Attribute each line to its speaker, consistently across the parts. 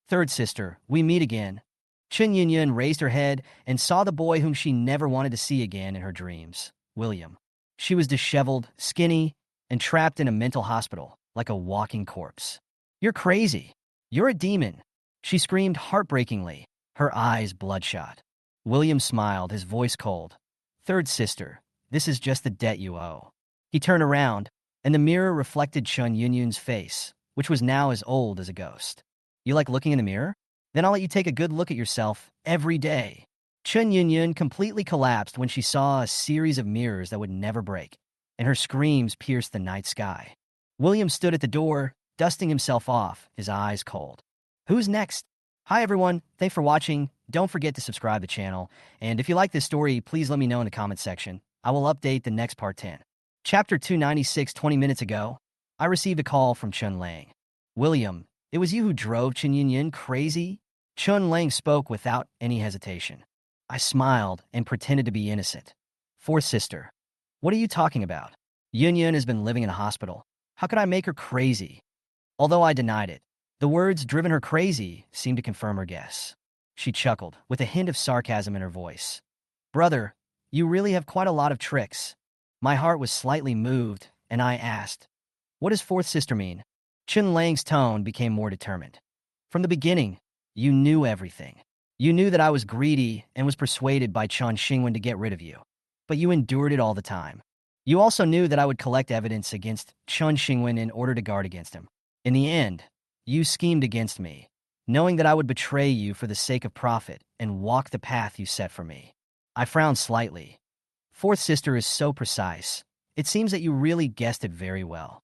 Speaker 1: Third sister, we meet again. Chen Yunyun raised her head and saw the boy whom she never wanted to see again in her dreams, William. She was disheveled, skinny, and trapped in a mental hospital, like a walking corpse. You're crazy. You're a demon. She screamed heartbreakingly, her eyes bloodshot. William smiled, his voice cold. Third sister, this is just the debt you owe. He turned around, and the mirror reflected Chen Yunyun's face, which was now as old as a ghost. You like looking in the mirror? Then I'll let you take a good look at yourself every day. Chen Yunyun completely collapsed when she saw a series of mirrors that would never break, and her screams pierced the night sky. William stood at the door, dusting himself off, his eyes cold. Who's next? Hi everyone, thanks for watching. Don't forget to subscribe to the channel, and if you like this story, please let me know in the comment section. I will update the next part 10. Chapter 296. 20 minutes ago, I received a call from Chun Lang. William, it was you who drove Chen Yunyun crazy? Chun Lang spoke without any hesitation. I smiled and pretended to be innocent. Fourth sister, what are you talking about? Yunyun has been living in a hospital. How could I make her crazy? Although I denied it, the words driven her crazy seemed to confirm her guess. She chuckled, with a hint of sarcasm in her voice. Brother, you really have quite a lot of tricks. My heart was slightly moved, and I asked, what does fourth sister mean? Chun Lang's tone became more determined. From the beginning, you knew everything. You knew that I was greedy and was persuaded by Chun Xingwen to get rid of you. But you endured it all the time. You also knew that I would collect evidence against Chun Xingwen in order to guard against him. In the end, you schemed against me, knowing that I would betray you for the sake of profit and walk the path you set for me. I frowned slightly. Fourth sister is so precise. It seems that you really guessed it very well.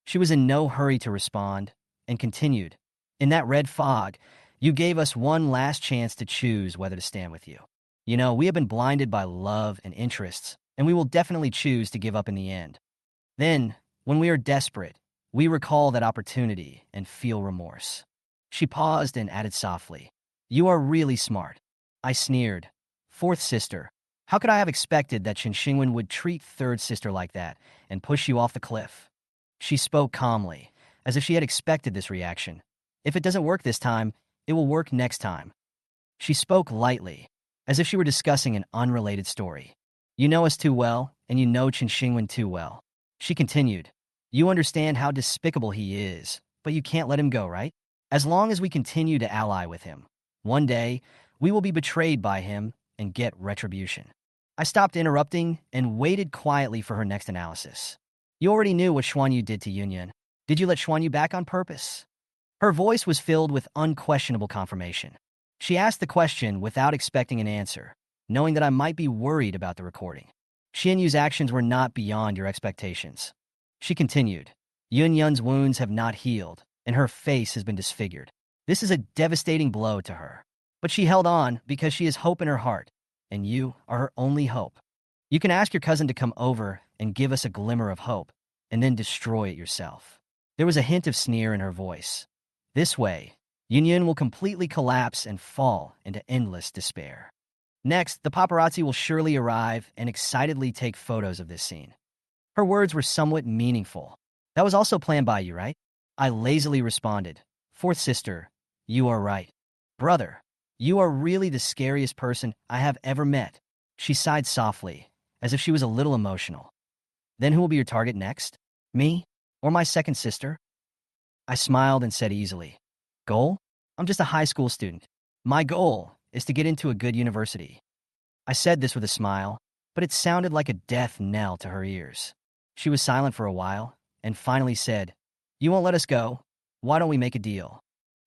Speaker 1: She was in no hurry to respond, and continued. In that red fog, you gave us one last chance to choose whether to stand with you. You know, we have been blinded by love and interests, and we will definitely choose to give up in the end. Then, when we are desperate, we recall that opportunity and feel remorse. She paused and added softly, you are really smart. I sneered. Fourth sister, how could I have expected that Chen Xingwen would treat third sister like that and push you off the cliff? She spoke calmly, as if she had expected this reaction. If it doesn't work this time, it will work next time. She spoke lightly, as if she were discussing an unrelated story. You know us too well, and you know Chen Xingwen too well. She continued. You understand how despicable he is, but you can't let him go, right? As long as we continue to ally with him, one day, we will be betrayed by him and get retribution. I stopped interrupting and waited quietly for her next analysis. You already knew what Xuanyu did to Yunyun. Did you let Xuanyu back on purpose? Her voice was filled with unquestionable confirmation. She asked the question without expecting an answer, knowing that I might be worried about the recording. Xianyu's actions were not beyond your expectations. She continued. Yunyun's wounds have not healed, and her face has been disfigured. This is a devastating blow to her. But she held on because she has hope in her heart, and you are her only hope. You can ask your cousin to come over and give us a glimmer of hope, and then destroy it yourself. There was a hint of sneer in her voice. This way, Yunyun will completely collapse and fall into endless despair. Next, the paparazzi will surely arrive and excitedly take photos of this scene. Her words were somewhat meaningful. That was also planned by you, right? I lazily responded. Fourth sister, you are right. Brother, you are really the scariest person I have ever met. She sighed softly, as if she was a little emotional. Then who will be your target next? Me? Or my second sister? I smiled and said easily. Goal? I'm just a high school student. My goal is to get into a good university. I said this with a smile, but it sounded like a death knell to her ears. She was silent for a while, and finally said, You won't let us go. Why don't we make a deal?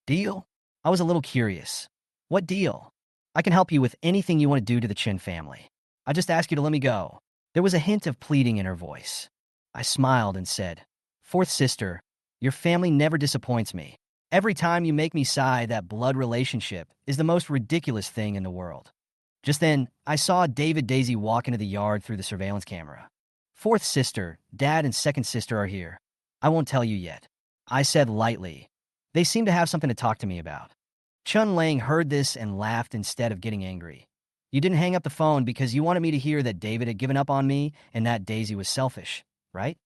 Speaker 1: Deal? I was a little curious. What deal? I can help you with anything you want to do to the Chin family. I just ask you to let me go. There was a hint of pleading in her voice. I smiled and said, Fourth sister, your family never disappoints me. Every time you make me sigh, that blood relationship is the most ridiculous thing in the world. Just then, I saw David Daisy walk into the yard through the surveillance camera. Fourth sister, dad, and second sister are here. I won't tell you yet. I said lightly. They seem to have something to talk to me about. Chun Lang heard this and laughed instead of getting angry. You didn't hang up the phone because you wanted me to hear that David had given up on me and that Daisy was selfish, right?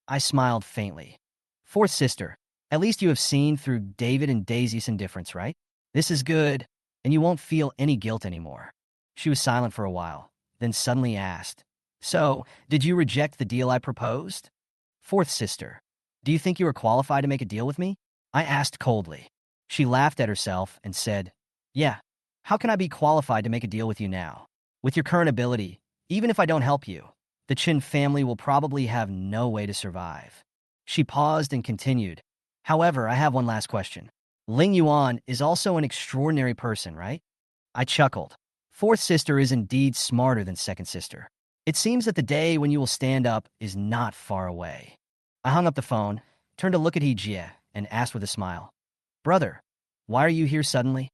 Speaker 1: I smiled faintly. Fourth sister, at least you have seen through David and Daisy's indifference, right? This is good, and you won't feel any guilt anymore. She was silent for a while, then suddenly asked, So, did you reject the deal I proposed? Fourth sister, do you think you are qualified to make a deal with me? I asked coldly. She laughed at herself and said, Yeah, how can I be qualified to make a deal with you now? With your current ability, even if I don't help you, the Chin family will probably have no way to survive. She paused and continued, However, I have one last question. Ling Yuan is also an extraordinary person, right? I chuckled. Fourth sister is indeed smarter than second sister. It seems that the day when you will stand up is not far away. I hung up the phone, turned to look at Hejie, and asked with a smile, Brother, why are you here suddenly?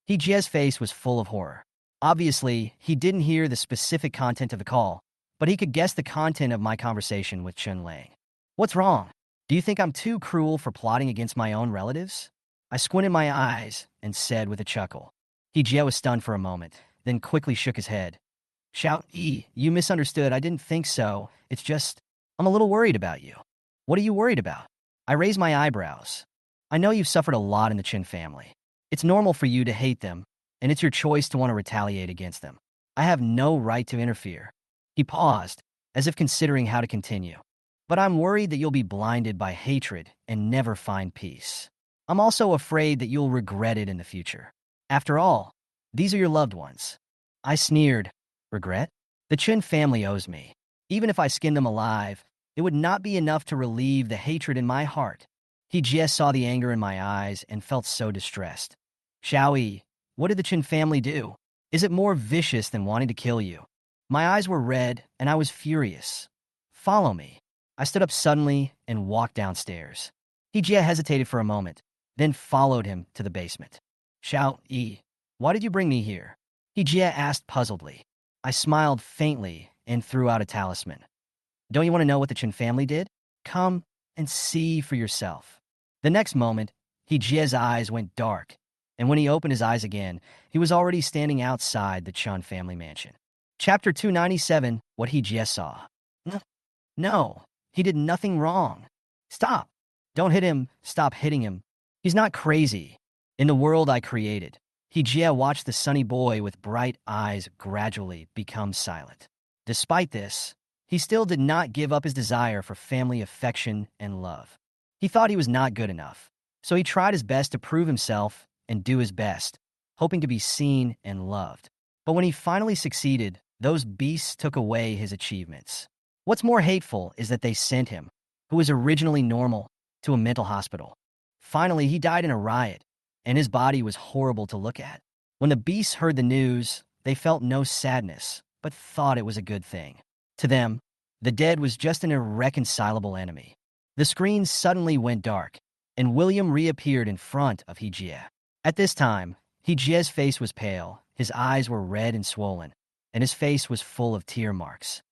Speaker 1: Hejie's face was full of horror. Obviously, he didn't hear the specific content of the call, but he could guess the content of my conversation with Chen Lang. What's wrong? Do you think I'm too cruel for plotting against my own relatives? I squinted my eyes and said with a chuckle. Hejie was stunned for a moment, then quickly shook his head. You misunderstood. I didn't think so. It's just, I'm a little worried about you. What are you worried about? I raised my eyebrows. I know you've suffered a lot in the Chin family. It's normal for you to hate them, and it's your choice to want to retaliate against them. I have no right to interfere. He paused, as if considering how to continue. But I'm worried that you'll be blinded by hatred and never find peace. I'm also afraid that you'll regret it in the future. After all, these are your loved ones. I sneered. Regret? The Chin family owes me. Even if I skinned them alive, it would not be enough to relieve the hatred in my heart. He just saw the anger in my eyes and felt so distressed. Xiaoyi, what did the Chin family do? Is it more vicious than wanting to kill you? My eyes were red, and I was furious. Follow me. I stood up suddenly and walked downstairs. Hejie hesitated for a moment, then followed him to the basement. Xiaoyi, why did you bring me here? Hejie asked puzzledly. I smiled faintly and threw out a talisman. Don't you want to know what the Chin family did? Come and see for yourself. The next moment, Hejie's eyes went dark, and when he opened his eyes again, he was already standing outside the Chun family mansion. Chapter 297, What Hejie Saw. No, he did nothing wrong. Stop. Don't hit him. Stop hitting him. He's not crazy. In the world I created, Hejie watched the sunny boy with bright eyes gradually become silent. Despite this, he still did not give up his desire for family affection and love. He thought he was not good enough, so he tried his best to prove himself and do his best, hoping to be seen and loved. But when he finally succeeded, those beasts took away his achievements. What's more hateful is that they sent him, who was originally normal, to a mental hospital. Finally, he died in a riot, and his body was horrible to look at. When the beasts heard the news, they felt no sadness, but thought it was a good thing. To them, the dead was just an irreconcilable enemy. The screen suddenly went dark, and William reappeared in front of Hejie. At this time, Hejie's face was pale, his eyes were red and swollen, and his face was full of tear marks.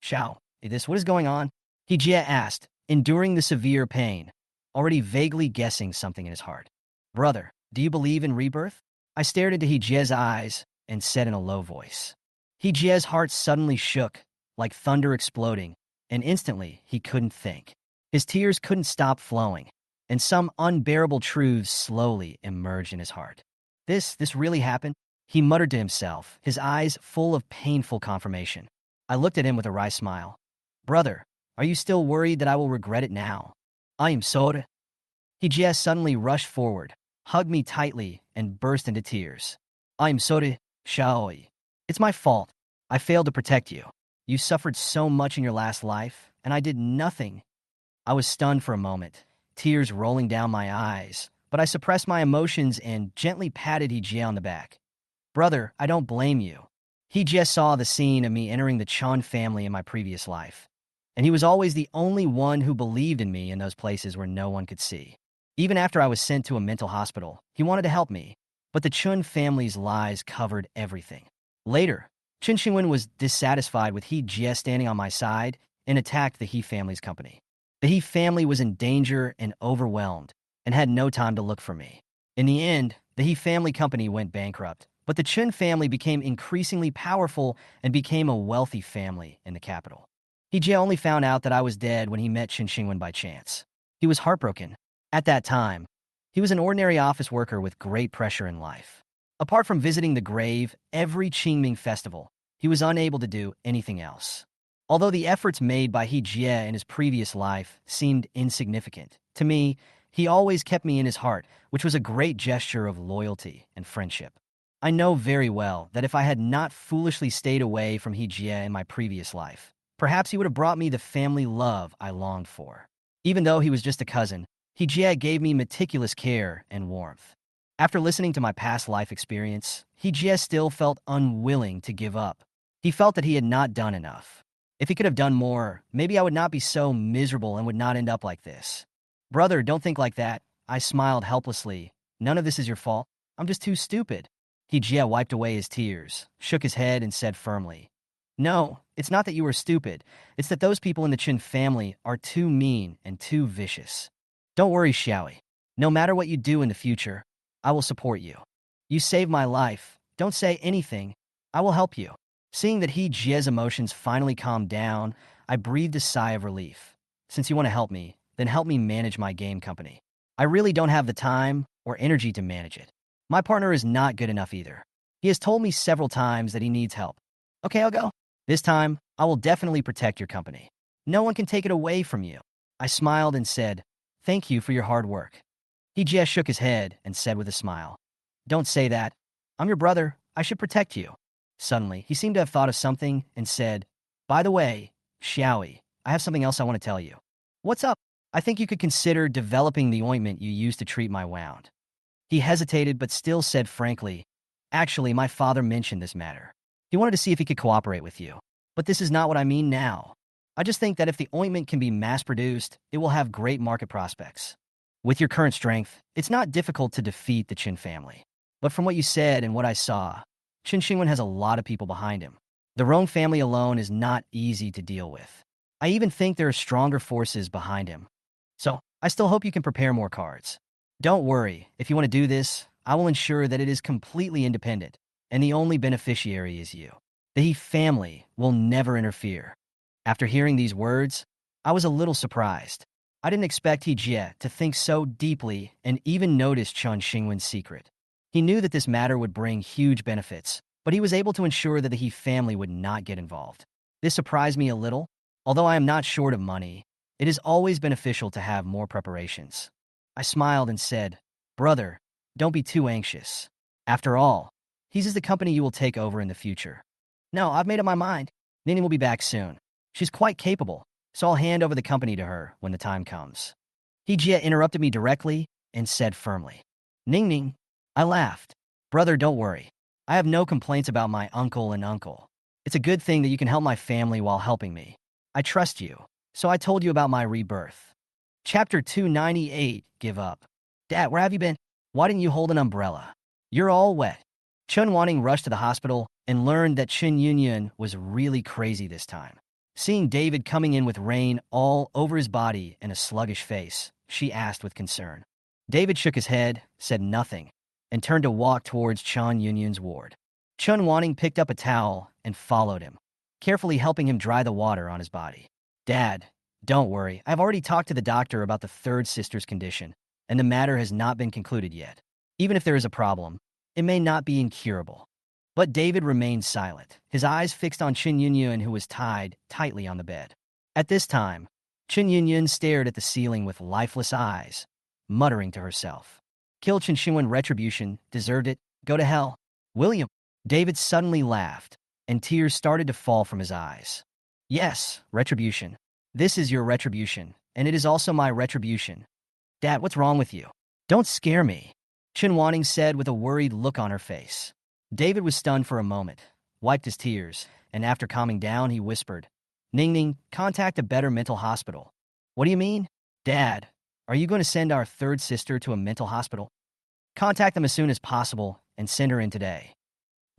Speaker 1: What is going on? Hejie asked, enduring the severe pain, already vaguely guessing something in his heart. Brother, do you believe in rebirth? I stared into Hejie's eyes and said in a low voice. Hejie's heart suddenly shook, like thunder exploding, and instantly he couldn't think. His tears couldn't stop flowing, and some unbearable truths slowly emerged in his heart. This really happened? He muttered to himself, his eyes full of painful confirmation. I looked at him with a wry smile. Brother, are you still worried that I will regret it now? I am sorry. Hejie suddenly rushed forward, hugged me tightly, and burst into tears. I am sorry, Xiaoyi. It's my fault. I failed to protect you. You suffered so much in your last life, and I did nothing. I was stunned for a moment, tears rolling down my eyes, but I suppressed my emotions and gently patted Hejie on the back. Brother, I don't blame you. He just saw the scene of me entering the Chun family in my previous life, and he was always the only one who believed in me in those places where no one could see. Even after I was sent to a mental hospital, he wanted to help me, but the Chun family's lies covered everything. Later, Chen Xingwen was dissatisfied with He Jie standing on my side and attacked the He family's company. The He family was in danger and overwhelmed and had no time to look for me. In the end, the He family company went bankrupt, but the Chen family became increasingly powerful and became a wealthy family in the capital. He Jie only found out that I was dead when he met Chen Xingwen by chance. He was heartbroken. At that time, He was an ordinary office worker with great pressure in life. Apart from visiting the grave every Qingming festival, he was unable to do anything else. Although the efforts made by He Jie in his previous life seemed insignificant, to me, he always kept me in his heart, which was a great gesture of loyalty and friendship. I know very well that if I had not foolishly stayed away from He Jie in my previous life, perhaps he would have brought me the family love I longed for. Even though he was just a cousin, He Jie gave me meticulous care and warmth. After listening to my past life experience, He Jie still felt unwilling to give up. He felt that he had not done enough. If he could have done more, maybe I would not be so miserable and would not end up like this. Brother, don't think like that. I smiled helplessly. None of this is your fault. I'm just too stupid. He Jie wiped away his tears, shook his head, and said firmly, "No, it's not that you are stupid. It's that those people in the Qin family are too mean and too vicious. Don't worry, Xiaoi. No matter what you do in the future, I will support you. You saved my life. Don't say anything. I will help you." Seeing that He Jie's emotions finally calmed down, I breathed a sigh of relief. Since you want to help me, then help me manage my game company. I really don't have the time or energy to manage it. My partner is not good enough either. He has told me several times that he needs help. Okay, I'll go. This time, I will definitely protect your company. No one can take it away from you. I smiled and said, "Thank you for your hard work." He just shook his head and said with a smile, "Don't say that. I'm your brother. I should protect you." Suddenly, he seemed to have thought of something and said, "By the way, Xiaoi, I have something else I want to tell you." "What's up?" "I think you could consider developing the ointment you used to treat my wound." He hesitated but still said frankly, "Actually, my father mentioned this matter. He wanted to see if he could cooperate with you. But this is not what I mean now. I just think that if the ointment can be mass-produced, it will have great market prospects. With your current strength, it's not difficult to defeat the Qin family. But from what you said and what I saw, Qin Xingwen has a lot of people behind him. The Rong family alone is not easy to deal with. I even think there are stronger forces behind him. So, I still hope you can prepare more cards. Don't worry, if you want to do this, I will ensure that it is completely independent, and the only beneficiary is you. The He family will never interfere." After hearing these words, I was a little surprised. I didn't expect He Jie to think so deeply and even notice Chen Xingwen's secret. He knew that this matter would bring huge benefits, but he was able to ensure that the He family would not get involved. This surprised me a little. Although I am not short of money, it is always beneficial to have more preparations. I smiled and said, "Brother, don't be too anxious. After all, He's is the company you will take over in the future." "No, I've made up my mind. Nini will be back soon. She's quite capable, so I'll hand over the company to her when the time comes." He Jie interrupted me directly and said firmly, "Ning Ning." I laughed. "Brother, don't worry. I have no complaints about my uncle and uncle. It's a good thing that you can help my family while helping me. I trust you, so I told you about my rebirth." Chapter 298, Give Up. "Dad, where have you been? Why didn't you hold an umbrella? You're all wet." Chun Wanning rushed to the hospital and learned that Chen Yunyun was really crazy this time. Seeing David coming in with rain all over his body and a sluggish face, she asked with concern. David shook his head, said nothing, and turned to walk towards Chun Yunyun's ward. Chun Wanning picked up a towel and followed him, carefully helping him dry the water on his body. "Dad, don't worry. I've already talked to the doctor about the third sister's condition, and the matter has not been concluded yet. Even if there is a problem, it may not be incurable." But David remained silent, his eyes fixed on Chen Yunyun, who was tied tightly on the bed. At this time, Chen Yunyun stared at the ceiling with lifeless eyes, muttering to herself, "Kill Chen Xingwen, retribution, deserved it, go to hell." "William." David suddenly laughed, and tears started to fall from his eyes. "Yes, retribution. This is your retribution, and it is also my retribution." "Dad, what's wrong with you? Don't scare me," Chen Wanning said with a worried look on her face. David was stunned for a moment, wiped his tears, and after calming down, he whispered, "Ning Ning, contact a better mental hospital." "What do you mean?" "Dad, are you going to send our third sister to a mental hospital?" "Contact them as soon as possible and send her in today."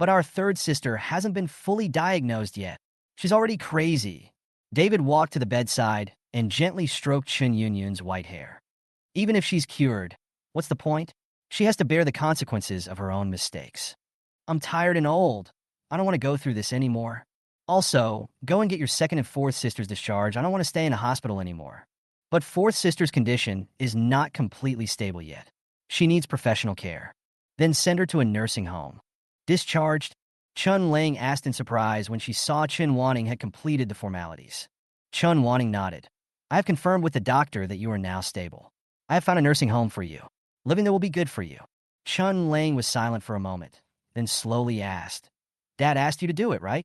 Speaker 1: "But our third sister hasn't been fully diagnosed yet. She's already crazy." David walked to the bedside and gently stroked Chen Yunyun's white hair. "Even if she's cured, what's the point? She has to bear the consequences of her own mistakes. I'm tired and old. I don't want to go through this anymore. Also, go and get your second and fourth sister's discharge. I don't want to stay in a hospital anymore." But fourth sister's condition is not completely stable yet. She needs professional care. Then send her to a nursing home. Discharged, Chun Lang asked in surprise when she saw Chen Wanning had completed the formalities. Chun Wanning nodded. I have confirmed with the doctor that you are now stable. I have found a nursing home for you. Living there will be good for you. Chun Lang was silent for a moment, then slowly asked, Dad asked you to do it, right?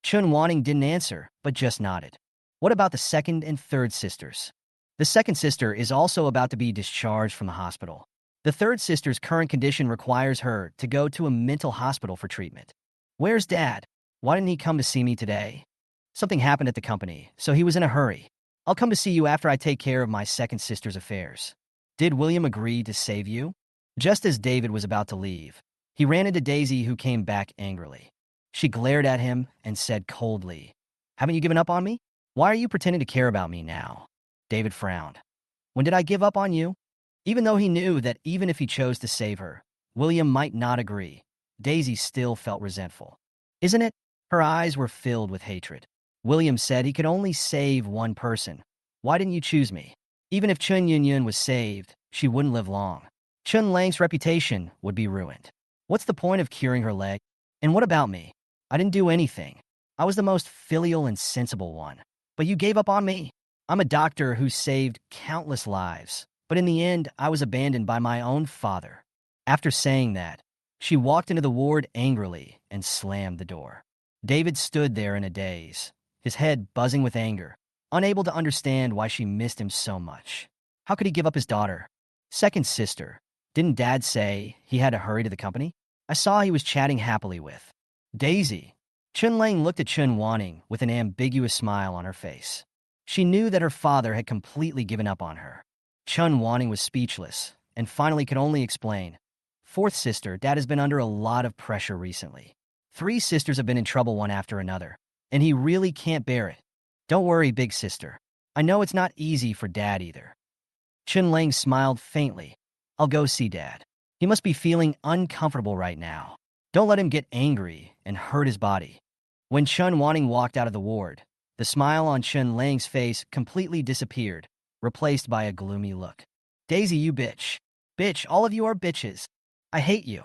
Speaker 1: Chun Wanning didn't answer, but just nodded. What about the second and third sisters? The second sister is also about to be discharged from the hospital. The third sister's current condition requires her to go to a mental hospital for treatment. Where's Dad? Why didn't he come to see me today? Something happened at the company, so he was in a hurry. I'll come to see you after I take care of my second sister's affairs. Did William agree to save you? Just as David was about to leave, he ran into Daisy, who came back angrily. She glared at him and said coldly, Haven't you given up on me? Why are you pretending to care about me now? David frowned. When did I give up on you? Even though he knew that even if he chose to save her, William might not agree, Daisy still felt resentful. Isn't it? Her eyes were filled with hatred. William said he could only save one person. Why didn't you choose me? Even if Chun Yunyun was saved, she wouldn't live long. Chun Lang's reputation would be ruined. What's the point of curing her leg? And what about me? I didn't do anything. I was the most filial and sensible one. But you gave up on me. I'm a doctor who saved countless lives, but in the end, I was abandoned by my own father. After saying that, she walked into the ward angrily and slammed the door. David stood there in a daze, his head buzzing with anger, unable to understand why she missed him so much. How could he give up his daughter? Second sister. Didn't Dad say he had to hurry to the company? I saw he was chatting happily with Daisy. Chun Lang looked at Chun Wanning with an ambiguous smile on her face. She knew that her father had completely given up on her. Chun Wanning was speechless and finally could only explain. Fourth sister, Dad has been under a lot of pressure recently. 3 sisters have been in trouble one after another, and he really can't bear it. Don't worry, big sister. I know it's not easy for Dad either. Chun Lang smiled faintly. I'll go see Dad. He must be feeling uncomfortable right now. Don't let him get angry and hurt his body. When Chun Wanning walked out of the ward, the smile on Chun Lang's face completely disappeared, replaced by a gloomy look. Daisy, you bitch. Bitch, all of you are bitches. I hate you.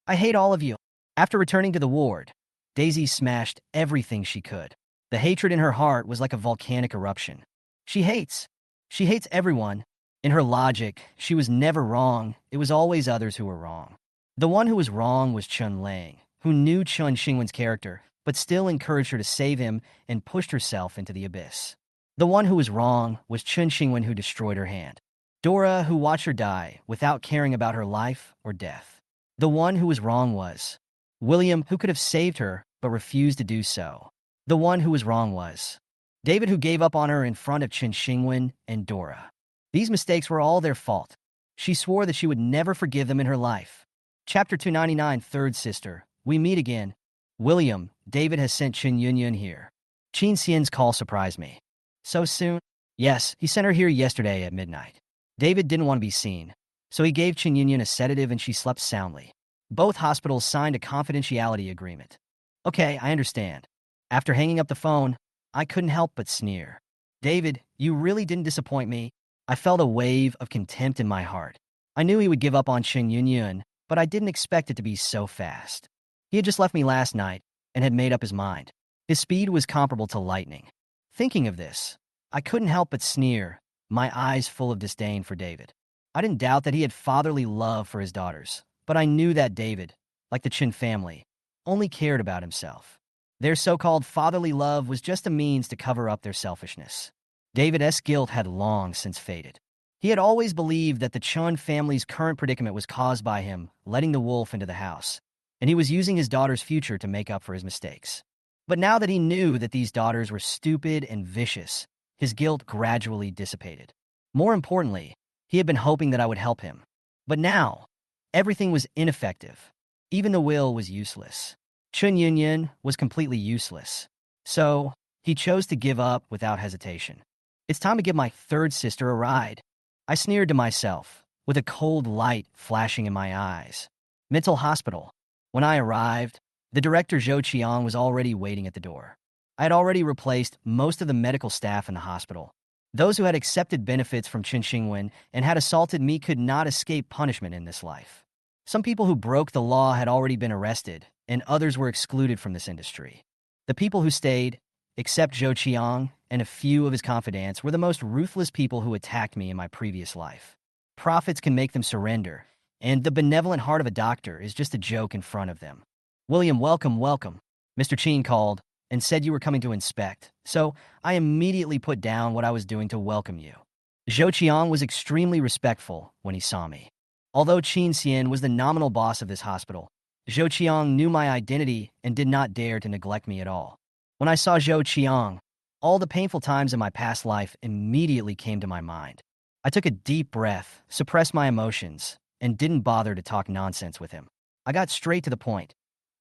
Speaker 1: I hate all of you. After returning to the ward, Daisy smashed everything she could. The hatred in her heart was like a volcanic eruption. She hates everyone. In her logic, she was never wrong. It was always others who were wrong. The one who was wrong was Chun Lang, who knew Chun Xingwen's character, but still encouraged her to save him and pushed herself into the abyss. The one who was wrong was Chun Xingwen, who destroyed her hand. Dora, who watched her die without caring about her life or death. The one who was wrong was William, who could have saved her but refused to do so. The one who was wrong was David, who gave up on her in front of Chun Xingwen and Dora. These mistakes were all their fault. She swore that she would never forgive them in her life. Chapter 299, Third Sister. We meet again. William, David has sent Chen Yunyun here. Qin Xian's call surprised me. So soon? Yes, he sent her here yesterday at midnight. David didn't want to be seen, so he gave Chen Yunyun a sedative and she slept soundly. Both hospitals signed a confidentiality agreement. Okay, I understand. After hanging up the phone, I couldn't help but sneer. David, you really didn't disappoint me. I felt a wave of contempt in my heart. I knew he would give up on Chen Yunyun, but I didn't expect it to be so fast. He had just left me last night and had made up his mind. His speed was comparable to lightning. Thinking of this, I couldn't help but sneer, my eyes full of disdain for David. I didn't doubt that he had fatherly love for his daughters, but I knew that David, like the Chin family, only cared about himself. Their so-called fatherly love was just a means to cover up their selfishness. David's guilt had long since faded. He had always believed that the Chun family's current predicament was caused by him letting the wolf into the house, and he was using his daughter's future to make up for his mistakes. But now that he knew that these daughters were stupid and vicious, his guilt gradually dissipated. More importantly, he had been hoping that I would help him. But now, everything was ineffective. Even the will was useless. Chun Yunyun was completely useless. So, he chose to give up without hesitation. It's time to give my third sister a ride. I sneered to myself, with a cold light flashing in my eyes. Mental hospital. When I arrived, the director Zhou Qiang was already waiting at the door. I had already replaced most of the medical staff in the hospital. Those who had accepted benefits from Qin Shingwen and had assaulted me could not escape punishment in this life. Some people who broke the law had already been arrested, and others were excluded from this industry. The people who stayed, except Zhou Qiang and a few of his confidants, were the most ruthless people who attacked me in my previous life. Profits can make them surrender, and the benevolent heart of a doctor is just a joke in front of them. William, welcome, welcome. Mr. Qin called and said you were coming to inspect, so I immediately put down what I was doing to welcome you. Zhou Qiang was extremely respectful when he saw me. Although Qin Xian was the nominal boss of this hospital, Zhou Qiang knew my identity and did not dare to neglect me at all. When I saw Zhou Qiang, all the painful times in my past life immediately came to my mind. I took a deep breath, suppressed my emotions, and didn't bother to talk nonsense with him. I got straight to the point.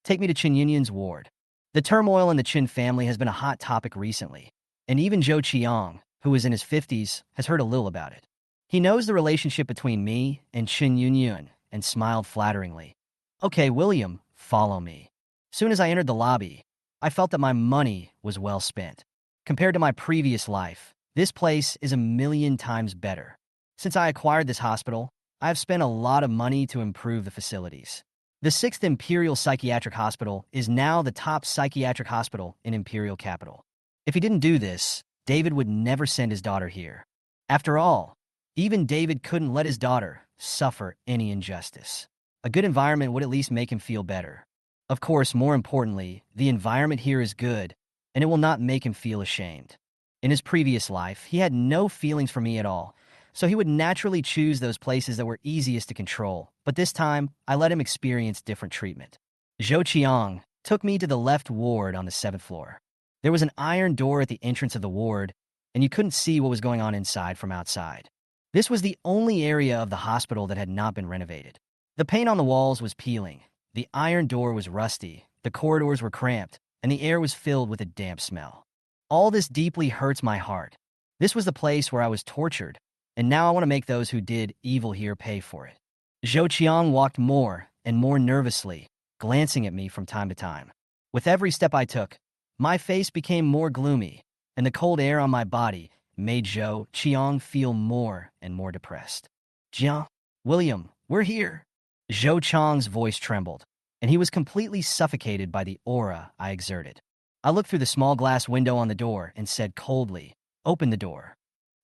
Speaker 1: Take me to Qin Yunyun's ward. The turmoil in the Qin family has been a hot topic recently, and even Zhou Qiang, who is in his 50s, has heard a little about it. He knows the relationship between me and Qin Yunyun and smiled flatteringly. Okay, William, follow me. Soon as I entered the lobby, I felt that my money was well spent. Compared to my previous life, this place is a million times better. Since I acquired this hospital, I have spent a lot of money to improve the facilities. The 6th Imperial Psychiatric Hospital is now the top psychiatric hospital in Imperial Capital. If he didn't do this, David would never send his daughter here. After all, even David couldn't let his daughter suffer any injustice. A good environment would at least make him feel better. Of course, more importantly, the environment here is good, and it will not make him feel ashamed. In his previous life, he had no feelings for me at all, so he would naturally choose those places that were easiest to control, but this time, I let him experience different treatment. Zhou Qiang took me to the left ward on the 7th floor. There was an iron door at the entrance of the ward, and you couldn't see what was going on inside from outside. This was the only area of the hospital that had not been renovated. The paint on the walls was peeling, the iron door was rusty, the corridors were cramped, and the air was filled with a damp smell. All this deeply hurts my heart. This was the place where I was tortured, and now I want to make those who did evil here pay for it. Zhou Qiang walked more and more nervously, glancing at me from time to time. With every step I took, my face became more gloomy, and the cold air on my body made Zhou Qiang feel more and more depressed. Jiang, William, we're here. Zhou Qiang's voice trembled, and he was completely suffocated by the aura I exerted. I looked through the small glass window on the door and said coldly, "Open the door."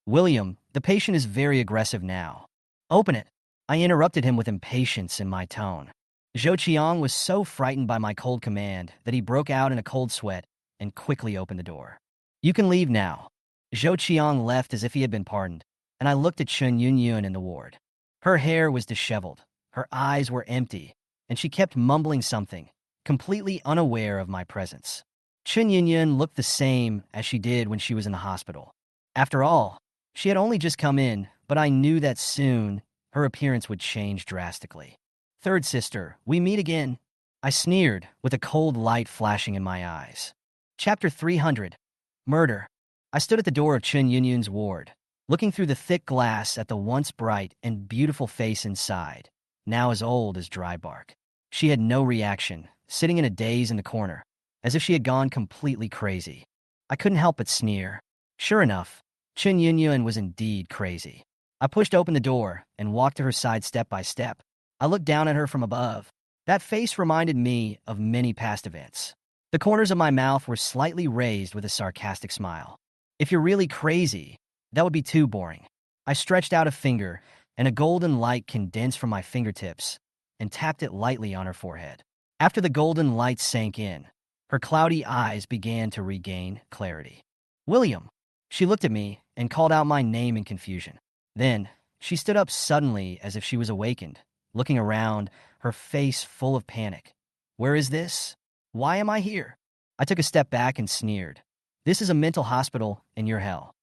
Speaker 1: William, the patient is very aggressive now. Open it. I interrupted him with impatience in my tone. Zhou Qiang was so frightened by my cold command that he broke out in a cold sweat and quickly opened the door. You can leave now. Zhou Qiang left as if he had been pardoned, and I looked at Qin Yunyun in the ward. Her hair was disheveled, her eyes were empty, and she kept mumbling something, completely unaware of my presence. Qin Yunyun looked the same as she did when she was in the hospital. After all, she had only just come in, but I knew that soon her appearance would change drastically. Third sister, we meet again. I sneered, with a cold light flashing in my eyes. Chapter 300. Murder. I stood at the door of Qin Yunyun's ward, looking through the thick glass at the once bright and beautiful face inside, now as old as dry bark. She had no reaction, sitting in a daze in the corner, as if she had gone completely crazy. I couldn't help but sneer. Sure enough, Qin Yunyun was indeed crazy. I pushed open the door and walked to her side step by step. I looked down at her from above. That face reminded me of many past events. The corners of my mouth were slightly raised with a sarcastic smile. If you're really crazy, that would be too boring. I stretched out a finger, and a golden light condensed from my fingertips and tapped it lightly on her forehead. After the golden light sank in, her cloudy eyes began to regain clarity. William. She looked at me and called out my name in confusion. Then, she stood up suddenly as if she was awakened, looking around, her face full of panic. Where is this? Why am I here? I took a step back and sneered. This is a mental hospital and you're hell.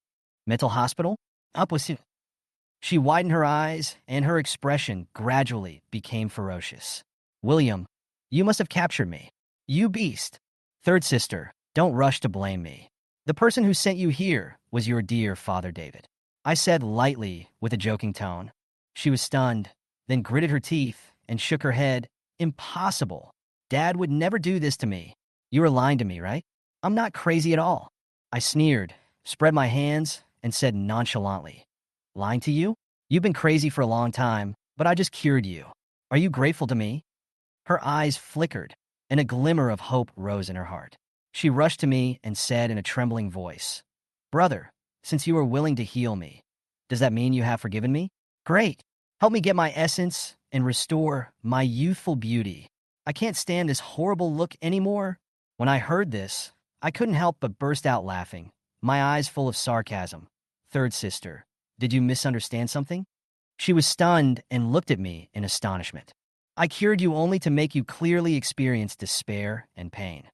Speaker 1: Mental hospital? Opposite. She widened her eyes, and her expression gradually became ferocious. William, you must have captured me. You beast. Third sister, don't rush to blame me. The person who sent you here was your dear father David. I said lightly with a joking tone. She was stunned, then gritted her teeth and shook her head. Impossible. Dad would never do this to me. You are lying to me, right? I'm not crazy at all. I sneered, spread my hands, and said nonchalantly, "Lying to you? You've been crazy for a long time, but I just cured you. Are you grateful to me?" Her eyes flickered, and a glimmer of hope rose in her heart. She rushed to me and said in a trembling voice, "Brother, since you are willing to heal me, does that mean you have forgiven me? Great. Help me get my essence and restore my youthful beauty. I can't stand this horrible look anymore." When I heard this, I couldn't help but burst out laughing, my eyes full of sarcasm. "Third sister, did you misunderstand something?" She was stunned and looked at me in astonishment. "I cured you only to make you clearly experience despair and pain."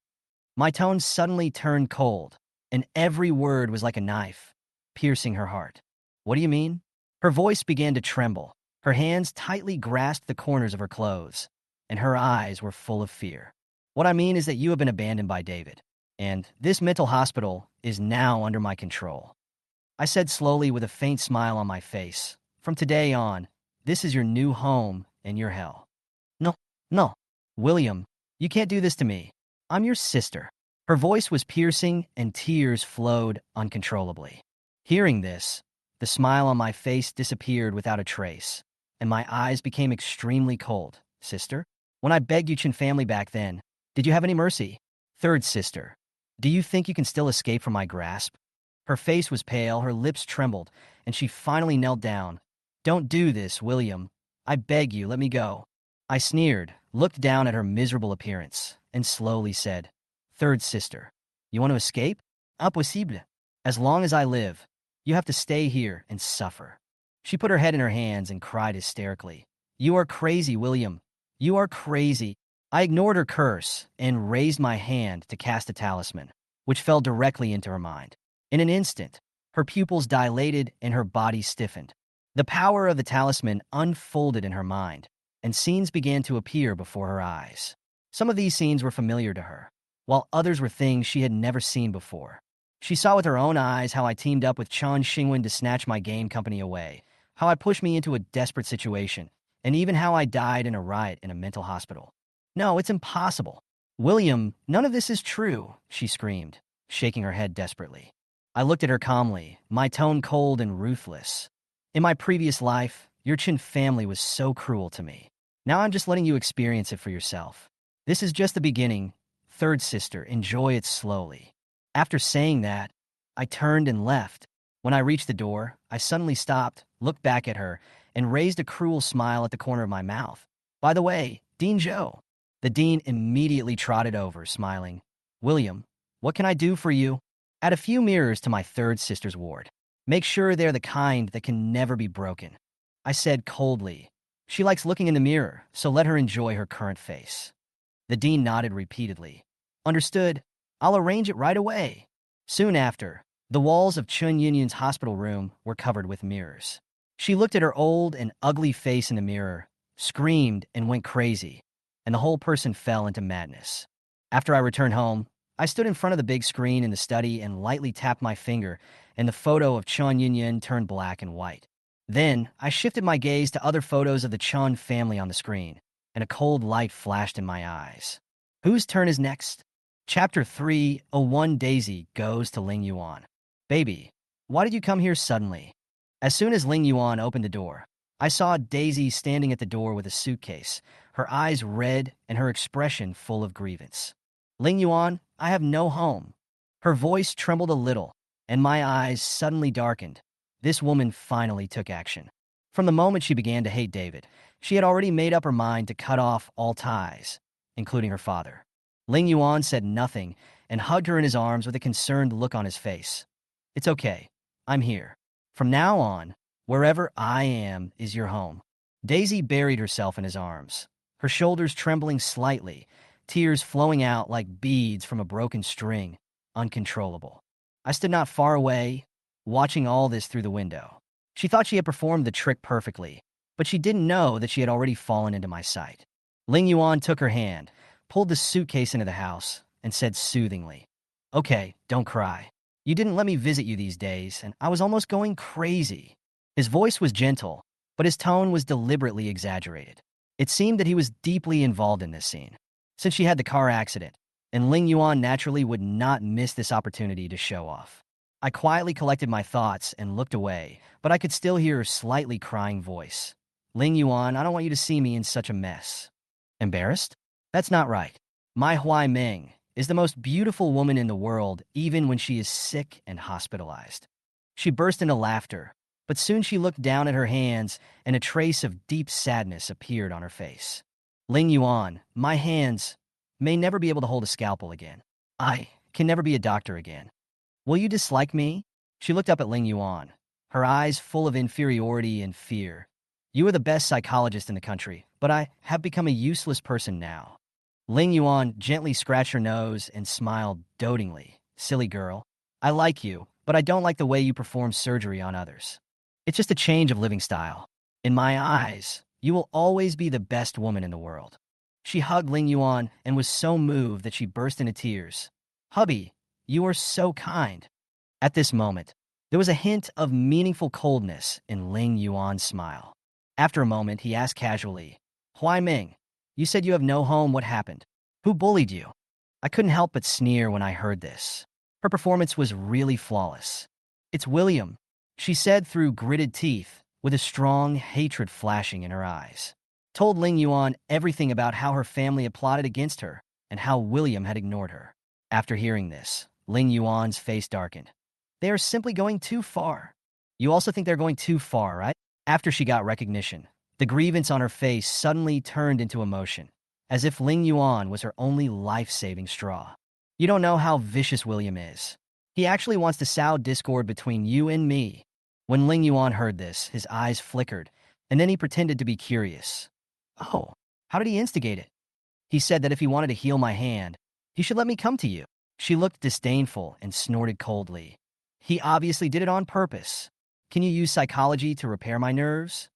Speaker 1: My tone suddenly turned cold, and every word was like a knife, piercing her heart. "What do you mean?" Her voice began to tremble. Her hands tightly grasped the corners of her clothes, and her eyes were full of fear. "What I mean is that you have been abandoned by David, and this mental hospital is now under my control," I said slowly with a faint smile on my face. "From today on, this is your new home and your hell." "No, no, William, you can't do this to me. I'm your sister." Her voice was piercing and tears flowed uncontrollably. Hearing this, the smile on my face disappeared without a trace, and my eyes became extremely cold. "Sister? When I begged you Chin family back then, did you have any mercy? Third sister, do you think you can still escape from my grasp?" Her face was pale, her lips trembled, and she finally knelt down. "Don't do this, William. I beg you, let me go." I sneered, looked down at her miserable appearance, and slowly said, "Third sister, you want to escape? Impossible. As long as I live, you have to stay here and suffer." She put her head in her hands and cried hysterically, "You are crazy, William. You are crazy." I ignored her curse and raised my hand to cast a talisman, which fell directly into her mind. In an instant, her pupils dilated and her body stiffened. The power of the talisman unfolded in her mind, and scenes began to appear before her eyes. Some of these scenes were familiar to her, while others were things she had never seen before. She saw with her own eyes how I teamed up with Chan Xingwen to snatch my game company away, how I pushed me into a desperate situation, and even how I died in a riot in a mental hospital. "No, it's impossible. William, none of this is true," she screamed, shaking her head desperately. I looked at her calmly, my tone cold and ruthless. "In my previous life, your Chin family was so cruel to me. Now I'm just letting you experience it for yourself. This is just the beginning. Third sister, enjoy it slowly." After saying that, I turned and left. When I reached the door, I suddenly stopped, looked back at her, and raised a cruel smile at the corner of my mouth. "By the way, Dean Joe." The dean immediately trotted over, smiling. "William, what can I do for you?" "Add a few mirrors to my third sister's ward. Make sure they're the kind that can never be broken," I said coldly. "She likes looking in the mirror, so let her enjoy her current face." The dean nodded repeatedly. "Understood. I'll arrange it right away." Soon after, the walls of Chun Yunyun's hospital room were covered with mirrors. She looked at her old and ugly face in the mirror, screamed, and went crazy, and the whole person fell into madness. After I returned home, I stood in front of the big screen in the study and lightly tapped my finger, and the photo of Chun Yunyun turned black and white. Then, I shifted my gaze to other photos of the Chun family on the screen, and a cold light flashed in my eyes. Whose turn is next? Chapter 301. Daisy goes to Ling Yuan. "Baby, why did you come here suddenly?" As soon as Ling Yuan opened the door, I saw Daisy standing at the door with a suitcase, her eyes red and her expression full of grievance. "Ling Yuan, I have no home." Her voice trembled a little, and my eyes suddenly darkened. This woman finally took action. From the moment she began to hate David, she had already made up her mind to cut off all ties, including her father. Ling Yuan said nothing and hugged her in his arms with a concerned look on his face. "It's okay. I'm here. From now on, wherever I am is your home." Daisy buried herself in his arms, her shoulders trembling slightly, tears flowing out like beads from a broken string, uncontrollable. I stood not far away, watching all this through the window. She thought she had performed the trick perfectly, but she didn't know that she had already fallen into my sight. Ling Yuan took her hand, pulled the suitcase into the house, and said soothingly, "Okay, don't cry. You didn't let me visit you these days, and I was almost going crazy." His voice was gentle, but his tone was deliberately exaggerated. It seemed that he was deeply involved in this scene, since she had the car accident, and Ling Yuan naturally would not miss this opportunity to show off. I quietly collected my thoughts and looked away, but I could still hear her slightly crying voice. Ling Yuan, I don't want you to see me in such a mess. Embarrassed? That's not right. My Huai Ming is the most beautiful woman in the world, even when she is sick and hospitalized. She burst into laughter, but soon she looked down at her hands and a trace of deep sadness appeared on her face. Ling Yuan, my hands may never be able to hold a scalpel again. I can never be a doctor again. Will you dislike me? She looked up at Ling Yuan, her eyes full of inferiority and fear. You are the best psychologist in the country, but I have become a useless person now. Ling Yuan gently scratched her nose and smiled dotingly. Silly girl, I like you, but I don't like the way you perform surgery on others. It's just a change of living style. In my eyes, you will always be the best woman in the world. She hugged Ling Yuan and was so moved that she burst into tears. Hubby, you are so kind. At this moment, there was a hint of meaningful coldness in Ling Yuan's smile. After a moment, he asked casually, Huai Ming, you said you have no home. What happened? Who bullied you? I couldn't help but sneer when I heard this. Her performance was really flawless. It's William, she said through gritted teeth, with a strong hatred flashing in her eyes. Told Ling Yuan everything about how her family had plotted against her and how William had ignored her. After hearing this, Ling Yuan's face darkened. They are simply going too far. You also think they're going too far, right? After she got recognition, the grievance on her face suddenly turned into emotion, as if Ling Yuan was her only life-saving straw. You don't know how vicious William is. He actually wants to sow discord between you and me. When Ling Yuan heard this, his eyes flickered, and then he pretended to be curious. Oh, how did he instigate it? He said that if he wanted to heal my hand, he should let me come to you. She looked disdainful and snorted coldly. He obviously did it on purpose. Can you use psychology to repair my nerves?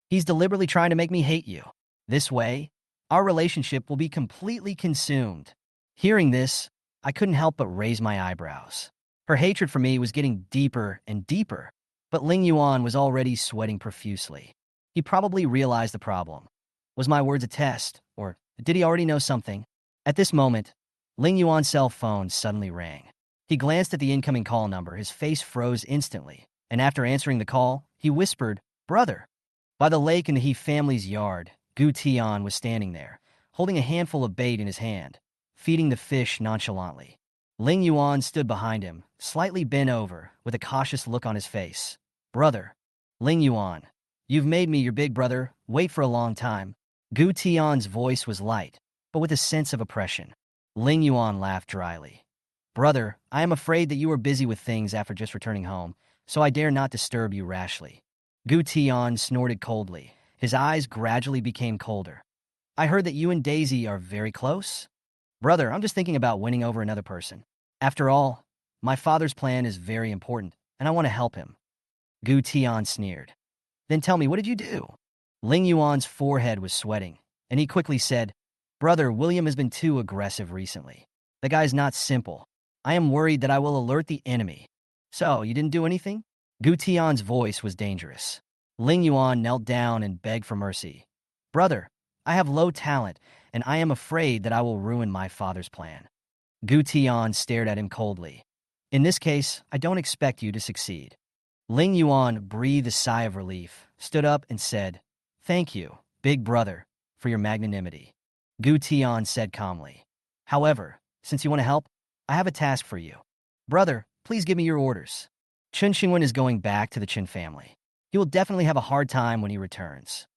Speaker 1: He's deliberately trying to make me hate you. This way, our relationship will be completely consumed. Hearing this, I couldn't help but raise my eyebrows. Her hatred for me was getting deeper and deeper, but Ling Yuan was already sweating profusely. He probably realized the problem. Was my words a test, or did he already know something? At this moment, Ling Yuan's cell phone suddenly rang. He glanced at the incoming call number. His face froze instantly, and after answering the call, he whispered, Brother. By the lake in the He family's yard, Gu Tian was standing there, holding a handful of bait in his hand, feeding the fish nonchalantly. Ling Yuan stood behind him, slightly bent over, with a cautious look on his face. Brother. Ling Yuan. You've made me your big brother wait for a long time. Gu Tian's voice was light, but with a sense of oppression. Ling Yuan laughed dryly. Brother, I am afraid that you are busy with things after just returning home, so I dare not disturb you rashly. Gu Tian snorted coldly. His eyes gradually became colder. I heard that you and Daisy are very close? Brother, I'm just thinking about winning over another person. After all, my father's plan is very important, and I want to help him. Gu Tian sneered. Then tell me, what did you do? Ling Yuan's forehead was sweating, and he quickly said, Brother, William has been too aggressive recently. The guy's not simple. I am worried that I will alert the enemy. So, you didn't do anything? Gu Tian's voice was dangerous. Ling Yuan knelt down and begged for mercy. Brother, I have low talent, and I am afraid that I will ruin my father's plan. Gu Tian stared at him coldly. In this case, I don't expect you to succeed. Ling Yuan breathed a sigh of relief, stood up, and said, Thank you, big brother, for your magnanimity. Gu Tian said calmly. However, since you want to help, I have a task for you. Brother, please give me your orders. Chen Xingwen is going back to the Chen family. He will definitely have a hard time when he returns.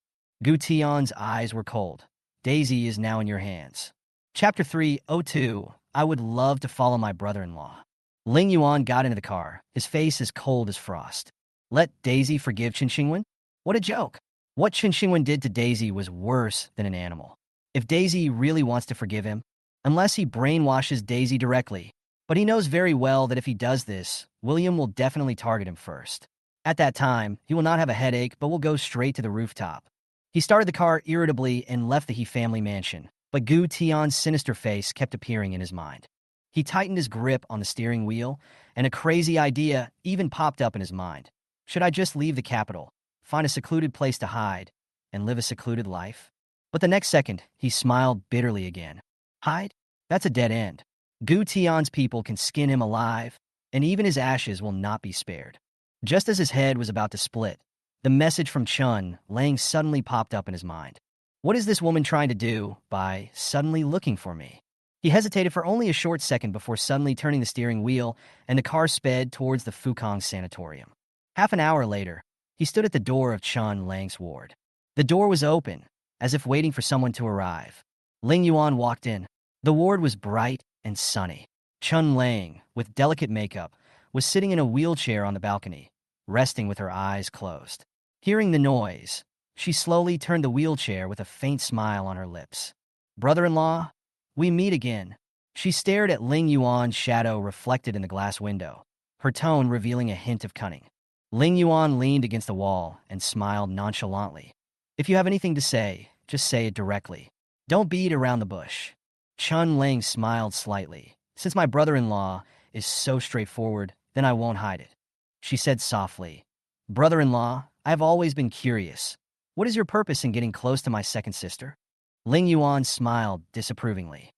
Speaker 1: Gu Tian's eyes were cold. Daisy is now in your hands. Chapter 302. I would love to follow my brother-in-law. Ling Yuan got into the car, his face as cold as frost. Let Daisy forgive Chen Xingwen? What a joke. What Chen Xingwen did to Daisy was worse than an animal. If Daisy really wants to forgive him, unless he brainwashes Daisy directly, but he knows very well that if he does this, William will definitely target him first. At that time, he will not have a headache, but will go straight to the rooftop. He started the car irritably and left the He family mansion, but Gu Tian's sinister face kept appearing in his mind. He tightened his grip on the steering wheel, and a crazy idea even popped up in his mind. Should I just leave the capital, find a secluded place to hide, and live a secluded life? But the next second, he smiled bitterly again. Hide? That's a dead end. Gu Tian's people can skin him alive, and even his ashes will not be spared. Just as his head was about to split, the message from Chun Lang suddenly popped up in his mind. What is this woman trying to do by suddenly looking for me? He hesitated for only a short second before suddenly turning the steering wheel, and the car sped towards the Fukong sanatorium. Half an hour later, he stood at the door of Chun Lang's ward. The door was open, as if waiting for someone to arrive. Ling Yuan walked in. The ward was bright and sunny. Chun Lang, with delicate makeup, was sitting in a wheelchair on the balcony, resting with her eyes closed. Hearing the noise, she slowly turned the wheelchair with a faint smile on her lips. "Brother-in-law, we meet again." She stared at Ling Yuan's shadow reflected in the glass window, her tone revealing a hint of cunning. Ling Yuan leaned against the wall and smiled nonchalantly. "If you have anything to say, just say it directly. Don't beat around the bush." Chun Lang smiled slightly. "Since my brother-in-law is so straightforward, then I won't hide it." She said softly, "Brother-in-law, I have always been curious. What is your purpose in getting close to my second sister?" Ling Yuan smiled disapprovingly.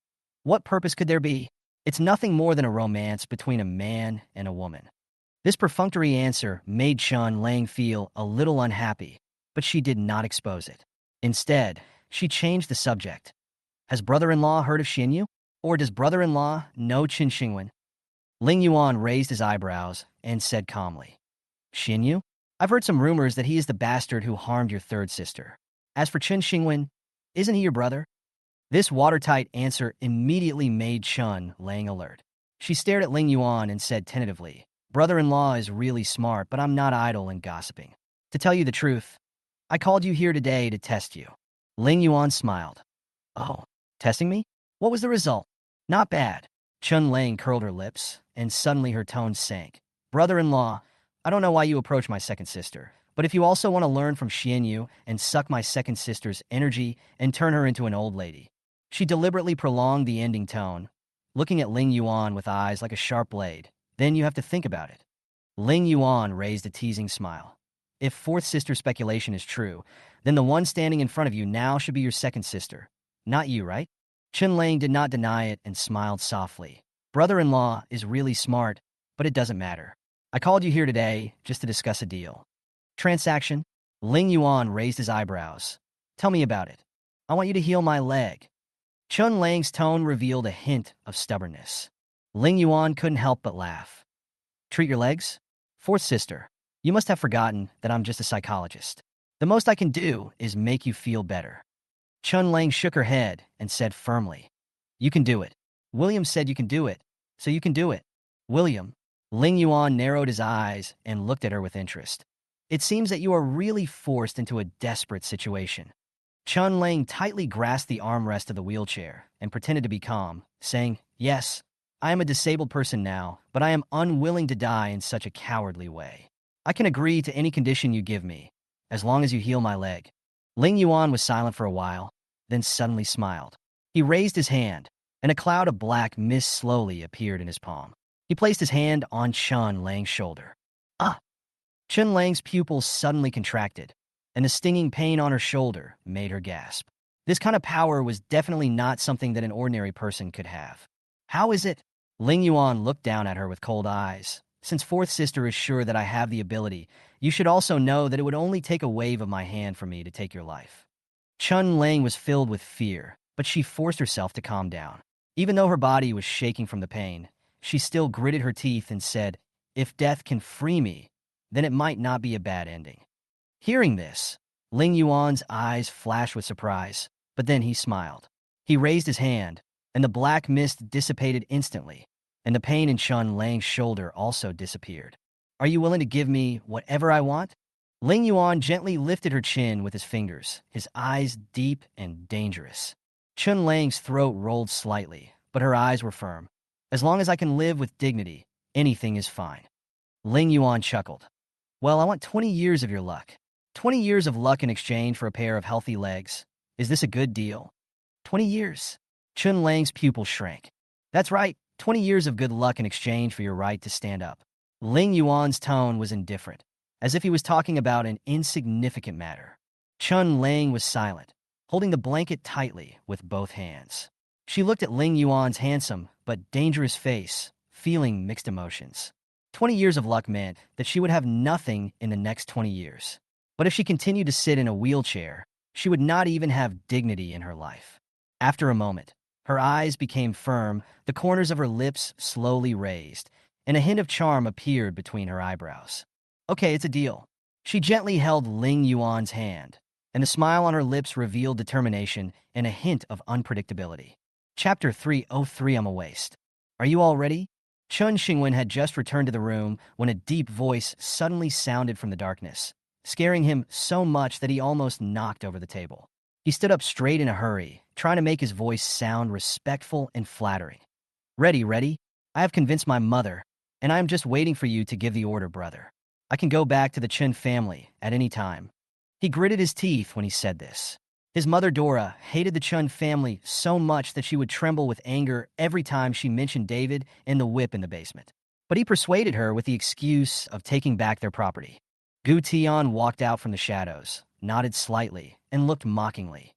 Speaker 1: "What purpose could there be? It's nothing more than a romance between a man and a woman." This perfunctory answer made Chun Lang feel a little unhappy, but she did not expose it. Instead, she changed the subject. "Has brother-in-law heard of Xinyu? Or does brother-in-law know Qin Xingwen?" Ling Yuan raised his eyebrows and said calmly, "Xinyu? I've heard some rumors that he is the bastard who harmed your third sister. As for Qin Xingwen, isn't he your brother?" This watertight answer immediately made Chun Lang alert. She stared at Ling Yuan and said tentatively, "Brother-in-law is really smart, but I'm not idle and gossiping. To tell you the truth, I called you here today to test you." Ling Yuan smiled. "Oh, testing me? What was the result?" "Not bad." Chun Lang curled her lips, and suddenly her tone sank. "Brother-in-law, I don't know why you approach my second sister, but if you also want to learn from Xianyu and suck my second sister's energy and turn her into an old lady." She deliberately prolonged the ending tone, looking at Ling Yuan with eyes like a sharp blade. "Then you have to think about it." Ling Yuan raised a teasing smile. "If fourth sister speculation is true, then the one standing in front of you now should be your second sister. Not you, right?" Chun Lang did not deny it and smiled softly. "Brother-in-law is really smart, but it doesn't matter. I called you here today just to discuss a deal." "Transaction?" Ling Yuan raised his eyebrows. "Tell me about it. I want you to heal my leg." Chun Lang's tone revealed a hint of stubbornness. Ling Yuan couldn't help but laugh. "Treat your legs? Fourth sister, you must have forgotten that I'm just a psychologist. The most I can do is make you feel better." Chun Lang shook her head and said firmly, "You can do it. William said you can do it, so you can do it." "William?" Ling Yuan narrowed his eyes and looked at her with interest. "It seems that you are really forced into a desperate situation." Chun Lang tightly grasped the armrest of the wheelchair and pretended to be calm, saying, "Yes, I am a disabled person now, but I am unwilling to die in such a cowardly way. I can agree to any condition you give me, as long as you heal my leg." Ling Yuan was silent for a while, then suddenly smiled. He raised his hand, and a cloud of black mist slowly appeared in his palm. He placed his hand on Chun Lang's shoulder. "Ah!" Chun Lang's pupils suddenly contracted, and the stinging pain on her shoulder made her gasp. This kind of power was definitely not something that an ordinary person could have. "How is it?" Ling Yuan looked down at her with cold eyes. "Since fourth sister is sure that I have the ability, you should also know that it would only take a wave of my hand for me to take your life." Chun Lang was filled with fear, but she forced herself to calm down. Even though her body was shaking from the pain, she still gritted her teeth and said, "If death can free me, then it might not be a bad ending." Hearing this, Ling Yuan's eyes flashed with surprise, but then he smiled. He raised his hand, and the black mist dissipated instantly, and the pain in Chun Lang's shoulder also disappeared. "Are you willing to give me whatever I want?" Ling Yuan gently lifted her chin with his fingers, his eyes deep and dangerous. Chun Lang's throat rolled slightly, but her eyes were firm. "As long as I can live with dignity, anything is fine." Ling Yuan chuckled. "Well, I want 20 years of your luck. 20 years of luck in exchange for a pair of healthy legs. Is this a good deal?" 20 years? Chun Lang's pupil shrank. "That's right, 20 years of good luck in exchange for your right to stand up." Ling Yuan's tone was indifferent, as if he was talking about an insignificant matter. Chun Lang was silent, holding the blanket tightly with both hands. She looked at Ling Yuan's handsome but dangerous face, feeling mixed emotions. 20 years of luck meant that she would have nothing in the next 20 years. But if she continued to sit in a wheelchair, she would not even have dignity in her life. After a moment, her eyes became firm, the corners of her lips slowly raised, and a hint of charm appeared between her eyebrows. Okay, it's a deal. She gently held Ling Yuan's hand, and the smile on her lips revealed determination and a hint of unpredictability. Chapter 303. I'm a waste. Are you all ready? Chun Xingwen had just returned to the room when a deep voice suddenly sounded from the darkness, scaring him so much that he almost knocked over the table. He stood up straight in a hurry, trying to make his voice sound respectful and flattering. Ready, ready? I have convinced my mother, and I am just waiting for you to give the order, brother. I can go back to the Chen family at any time. He gritted his teeth when he said this. His mother Dora hated the Chun family so much that she would tremble with anger every time she mentioned David and the whip in the basement. But he persuaded her with the excuse of taking back their property. Gu Tian walked out from the shadows, nodded slightly, and looked mockingly.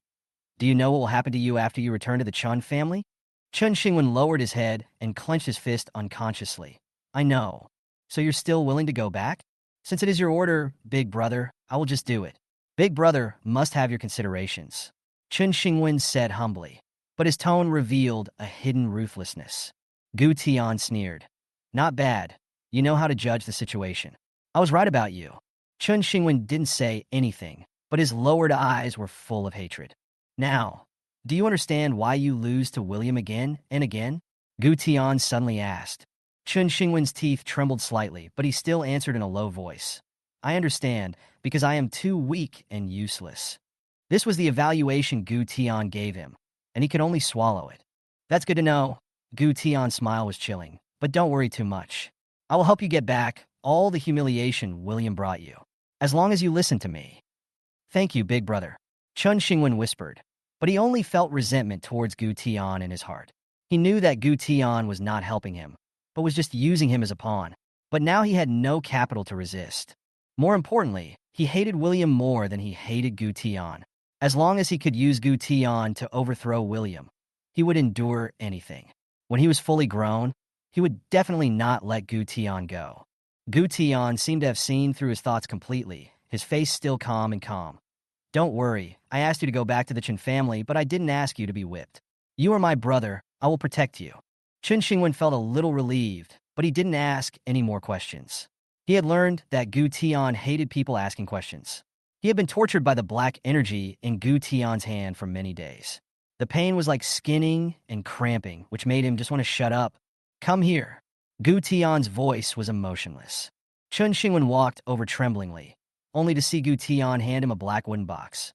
Speaker 1: Do you know what will happen to you after you return to the Chun family? Chun Xingwen lowered his head and clenched his fist unconsciously. I know. So you're still willing to go back? Since it is your order, big brother, I will just do it. Big brother must have your considerations, Chun Xingwen said humbly, but his tone revealed a hidden ruthlessness. Gu Tian sneered. Not bad. You know how to judge the situation. I was right about you. Chun Xingwen didn't say anything, but his lowered eyes were full of hatred. Now, do you understand why you lose to William again and again? Gu Tian suddenly asked. Chun Xingwen's teeth trembled slightly, but he still answered in a low voice. I understand, because I am too weak and useless. This was the evaluation Gu Tian gave him, and he could only swallow it. That's good to know. Gu Tian's smile was chilling, but don't worry too much. I will help you get back all the humiliation William brought you, as long as you listen to me. Thank you, big brother, Chun Xingwen whispered, but he only felt resentment towards Gu Tian in his heart. He knew that Gu Tian was not helping him, but was just using him as a pawn. But now he had no capital to resist. More importantly, he hated William more than he hated Gu Tian. As long as he could use Gu Tian to overthrow William, he would endure anything. When he was fully grown, he would definitely not let Gu Tian go. Gu Tian seemed to have seen through his thoughts completely, his face still calm and calm. Don't worry, I asked you to go back to the Chen family, but I didn't ask you to be whipped. You are my brother, I will protect you. Chun Xingwen felt a little relieved, but he didn't ask any more questions. He had learned that Gu Tian hated people asking questions. He had been tortured by the black energy in Gu Tian's hand for many days. The pain was like skinning and cramping, which made him just want to shut up. Come here. Gu Tian's voice was emotionless. Chun Xingwen walked over tremblingly, only to see Gu Tian hand him a black wooden box.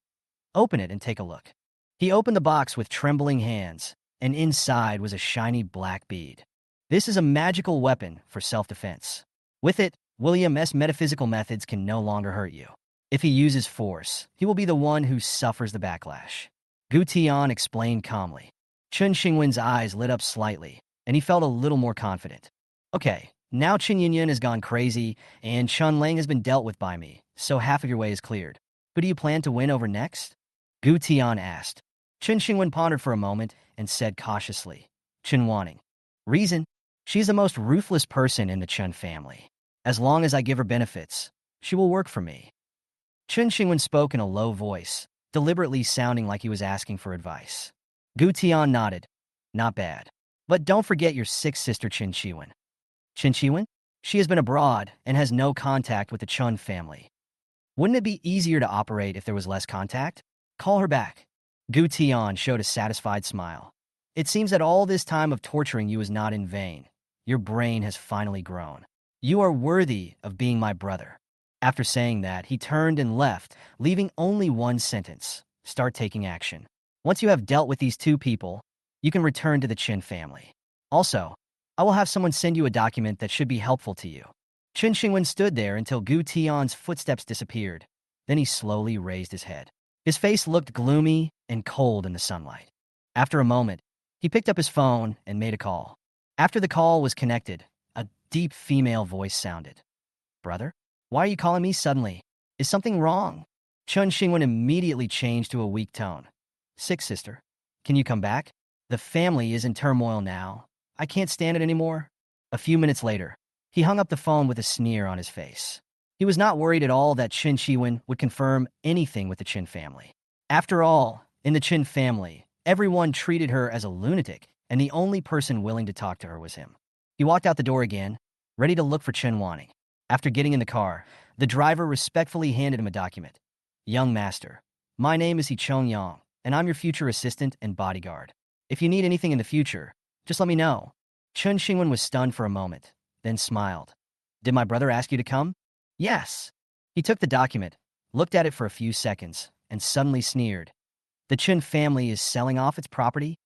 Speaker 1: Open it and take a look. He opened the box with trembling hands, and inside was a shiny black bead. This is a magical weapon for self-defense. With it, William's metaphysical methods can no longer hurt you. If he uses force, he will be the one who suffers the backlash. Gu Tian explained calmly. Chun Xingwen's eyes lit up slightly, and he felt a little more confident. Okay, now Chen Yunyan has gone crazy, and Chun Lang has been dealt with by me, so half of your way is cleared. Who do you plan to win over next? Gu Tian asked. Chun Xingwen pondered for a moment and said cautiously, Chen Wanning. Reason? She's the most ruthless person in the Chen family. As long as I give her benefits, she will work for me. Chun Xingwen spoke in a low voice, deliberately sounding like he was asking for advice. Gu Tian nodded. Not bad. But don't forget your sick sister Qin Chiwen. Qin Chiwen? She has been abroad and has no contact with the Chun family. Wouldn't it be easier to operate if there was less contact? Call her back. Gu Tian showed a satisfied smile. It seems that all this time of torturing you is not in vain. Your brain has finally grown. You are worthy of being my brother. After saying that, he turned and left, leaving only one sentence. Start taking action. Once you have dealt with these two people, you can return to the Qin family. Also, I will have someone send you a document that should be helpful to you. Chun Xingwen stood there until Gu Tian's footsteps disappeared. Then he slowly raised his head. His face looked gloomy and cold in the sunlight. After a moment, he picked up his phone and made a call. After the call was connected, a deep female voice sounded. Brother? Why are you calling me suddenly? Is something wrong? Chun Xingwen immediately changed to a weak tone. Sick sister. Can you come back? The family is in turmoil now. I can't stand it anymore. A few minutes later, He hung up the phone with a sneer on his face. He was not worried at all that Qin Shiwen would confirm anything with the Qin family. After all, in the Qin family, everyone treated her as a lunatic, and the only person willing to talk to her was him. He walked out the door again, ready to look for Chen Wanning. After getting in the car, the driver respectfully handed him a document. Young master, my name is He Chong Yang, and I'm your future assistant and bodyguard. If you need anything in the future, just let me know. Chen Xingwen was stunned for a moment, then smiled. Did my brother ask you to come? Yes. He took the document, looked at it for a few seconds, and suddenly sneered. The Chen family is selling off its property?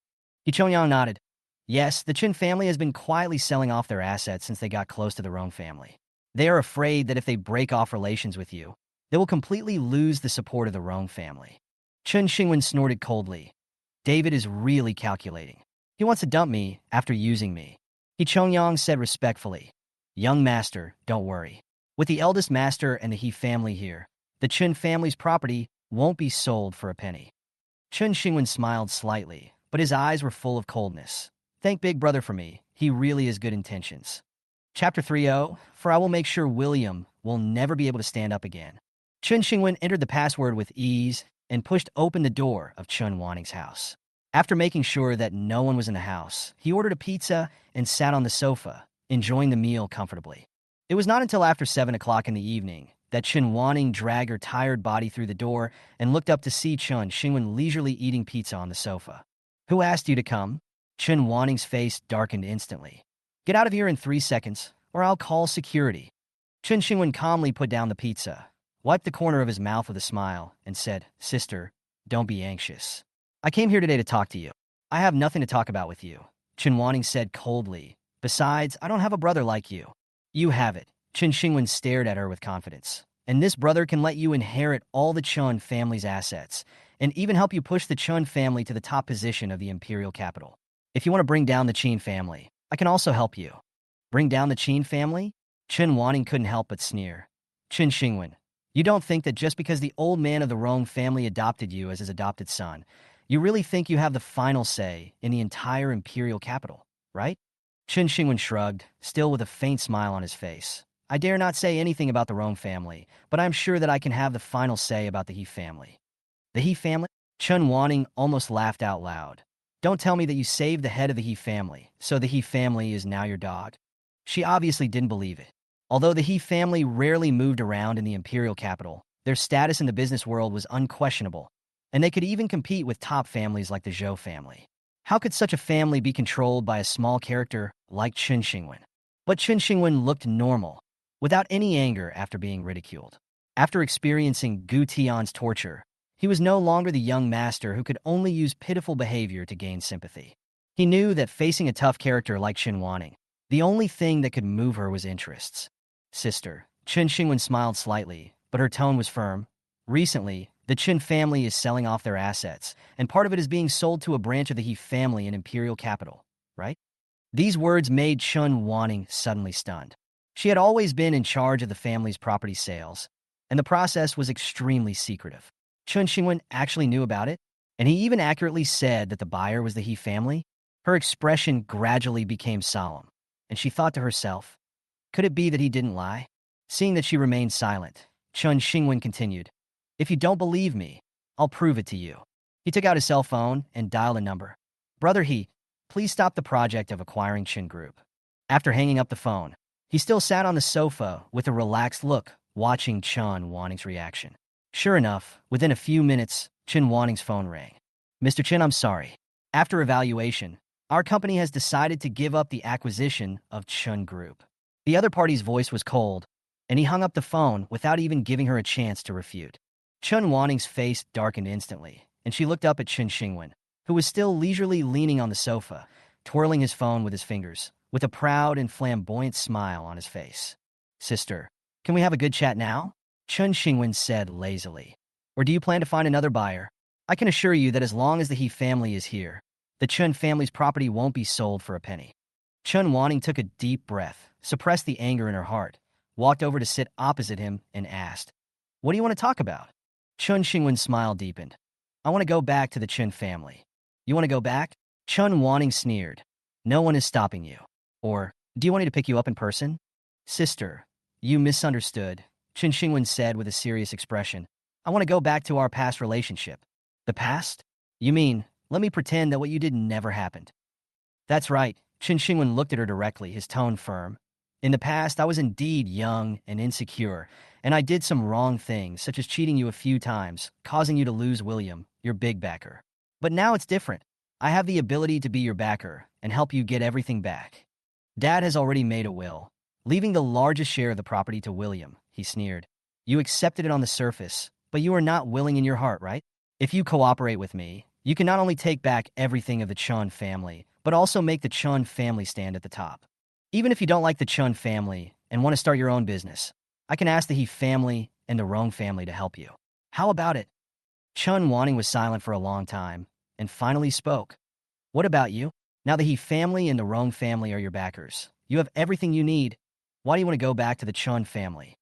Speaker 1: He Chong Yang nodded. Yes, the Chen family has been quietly selling off their assets since they got close to the Rong family. They are afraid that if they break off relations with you, they will completely lose the support of the Rong family. Chen Xingwen snorted coldly. David is really calculating. He wants to dump me after using me. He Chongyang said respectfully. Young master, don't worry. With the eldest master and the He family here, the Chen family's property won't be sold for a penny. Chen Xingwen smiled slightly, but his eyes were full of coldness. Thank Big Brother for me. He really has good intentions. Chapter 30, for I will make sure William will never be able to stand up again. Chen Xingwen entered the password with ease and pushed open the door of Chen Wanning's house. After making sure that no one was in the house, he ordered a pizza and sat on the sofa, enjoying the meal comfortably. It was not until after 7 o'clock in the evening that Chen Wanning dragged her tired body through the door and looked up to see Chen Xingwen leisurely eating pizza on the sofa. Who asked you to come? Chen Wanning's face darkened instantly. Get out of here in 3 seconds, or I'll call security. Chen Xingwen calmly put down the pizza, wiped the corner of his mouth with a smile, and said, Sister, don't be anxious. I came here today to talk to you. I have nothing to talk about with you, Chen Wanning said coldly. Besides, I don't have a brother like you. You have it. Chen Xingwen stared at her with confidence. And this brother can let you inherit all the Chun family's assets, and even help you push the Chun family to the top position of the imperial capital. If you want to bring down the Qin family, I can also help you. Bring down the Qin family? Chen Wanning couldn't help but sneer. Chen Xingwen, you don't think that just because the old man of the Rong family adopted you as his adopted son, you really think you have the final say in the entire imperial capital, right? Chen Xingwen shrugged, still with a faint smile on his face. I dare not say anything about the Rong family, but I'm sure that I can have the final say about the He family. The He family? Chen Wanning almost laughed out loud. Don't tell me that you saved the head of the He family, so the He family is now your dog. She obviously didn't believe it. Although the He family rarely moved around in the imperial capital, their status in the business world was unquestionable, and they could even compete with top families like the Zhou family. How could such a family be controlled by a small character like Chen Xingwen? But Chen Xingwen looked normal, without any anger after being ridiculed. After experiencing Gu Tian's torture, he was no longer the young master who could only use pitiful behavior to gain sympathy. He knew that facing a tough character like Chen Wanning, the only thing that could move her was interests. Sister, Chen Xingwen smiled slightly, but her tone was firm. Recently, the Qin family is selling off their assets, and part of it is being sold to a branch of the He family in imperial capital, right? These words made Chen Wanning suddenly stunned. She had always been in charge of the family's property sales, and the process was extremely secretive. Chen Xingwen actually knew about it, and he even accurately said that the buyer was the He family. Her expression gradually became solemn, and she thought to herself, could it be that he didn't lie? Seeing that she remained silent, Chen Xingwen continued, if you don't believe me, I'll prove it to you. He took out his cell phone and dialed a number. Brother He, please stop the project of acquiring Qin Group. After hanging up the phone, he still sat on the sofa with a relaxed look, watching Chen Wanning's reaction. Sure enough, within a few minutes, Chen Wanning's phone rang. Mr. Chen, I'm sorry. After evaluation, our company has decided to give up the acquisition of Qin Group. The other party's voice was cold, and he hung up the phone without even giving her a chance to refute. Chen Wanning's face darkened instantly, and she looked up at Chen Xingwen, who was still leisurely leaning on the sofa, twirling his phone with his fingers, with a proud and flamboyant smile on his face. Sister, can we have a good chat now? Chen Xingwen said lazily. Or do you plan to find another buyer? I can assure you that as long as the He family is here, the Chen family's property won't be sold for a penny. Chen Wanning took a deep breath, suppressed the anger in her heart, walked over to sit opposite him, and asked, what do you want to talk about? Chen Xingwen's smile deepened. I want to go back to the Chen family. You want to go back? Chen Wanning sneered. No one is stopping you. Or, do you want me to pick you up in person? Sister, you misunderstood, Chen Xingwen said with a serious expression. I want to go back to our past relationship. The past? You mean, let me pretend that what you did never happened. That's right, Chen Xingwen looked at her directly, his tone firm. In the past, I was indeed young and insecure, and I did some wrong things, such as cheating you a few times, causing you to lose William, your big backer. But now it's different. I have the ability to be your backer and help you get everything back. Dad has already made a will, leaving the largest share of the property to William, he sneered. You accepted it on the surface, but you are not willing in your heart, right? If you cooperate with me, you can not only take back everything of the Chun family, but also make the Chun family stand at the top. Even if you don't like the Chun family and want to start your own business, I can ask the He family and the Rong family to help you. How about it? Chun Wanting was silent for a long time and finally spoke. What about you? Now the He family and the Rong family are your backers. You have everything you need. Why do you want to go back to the Chun family?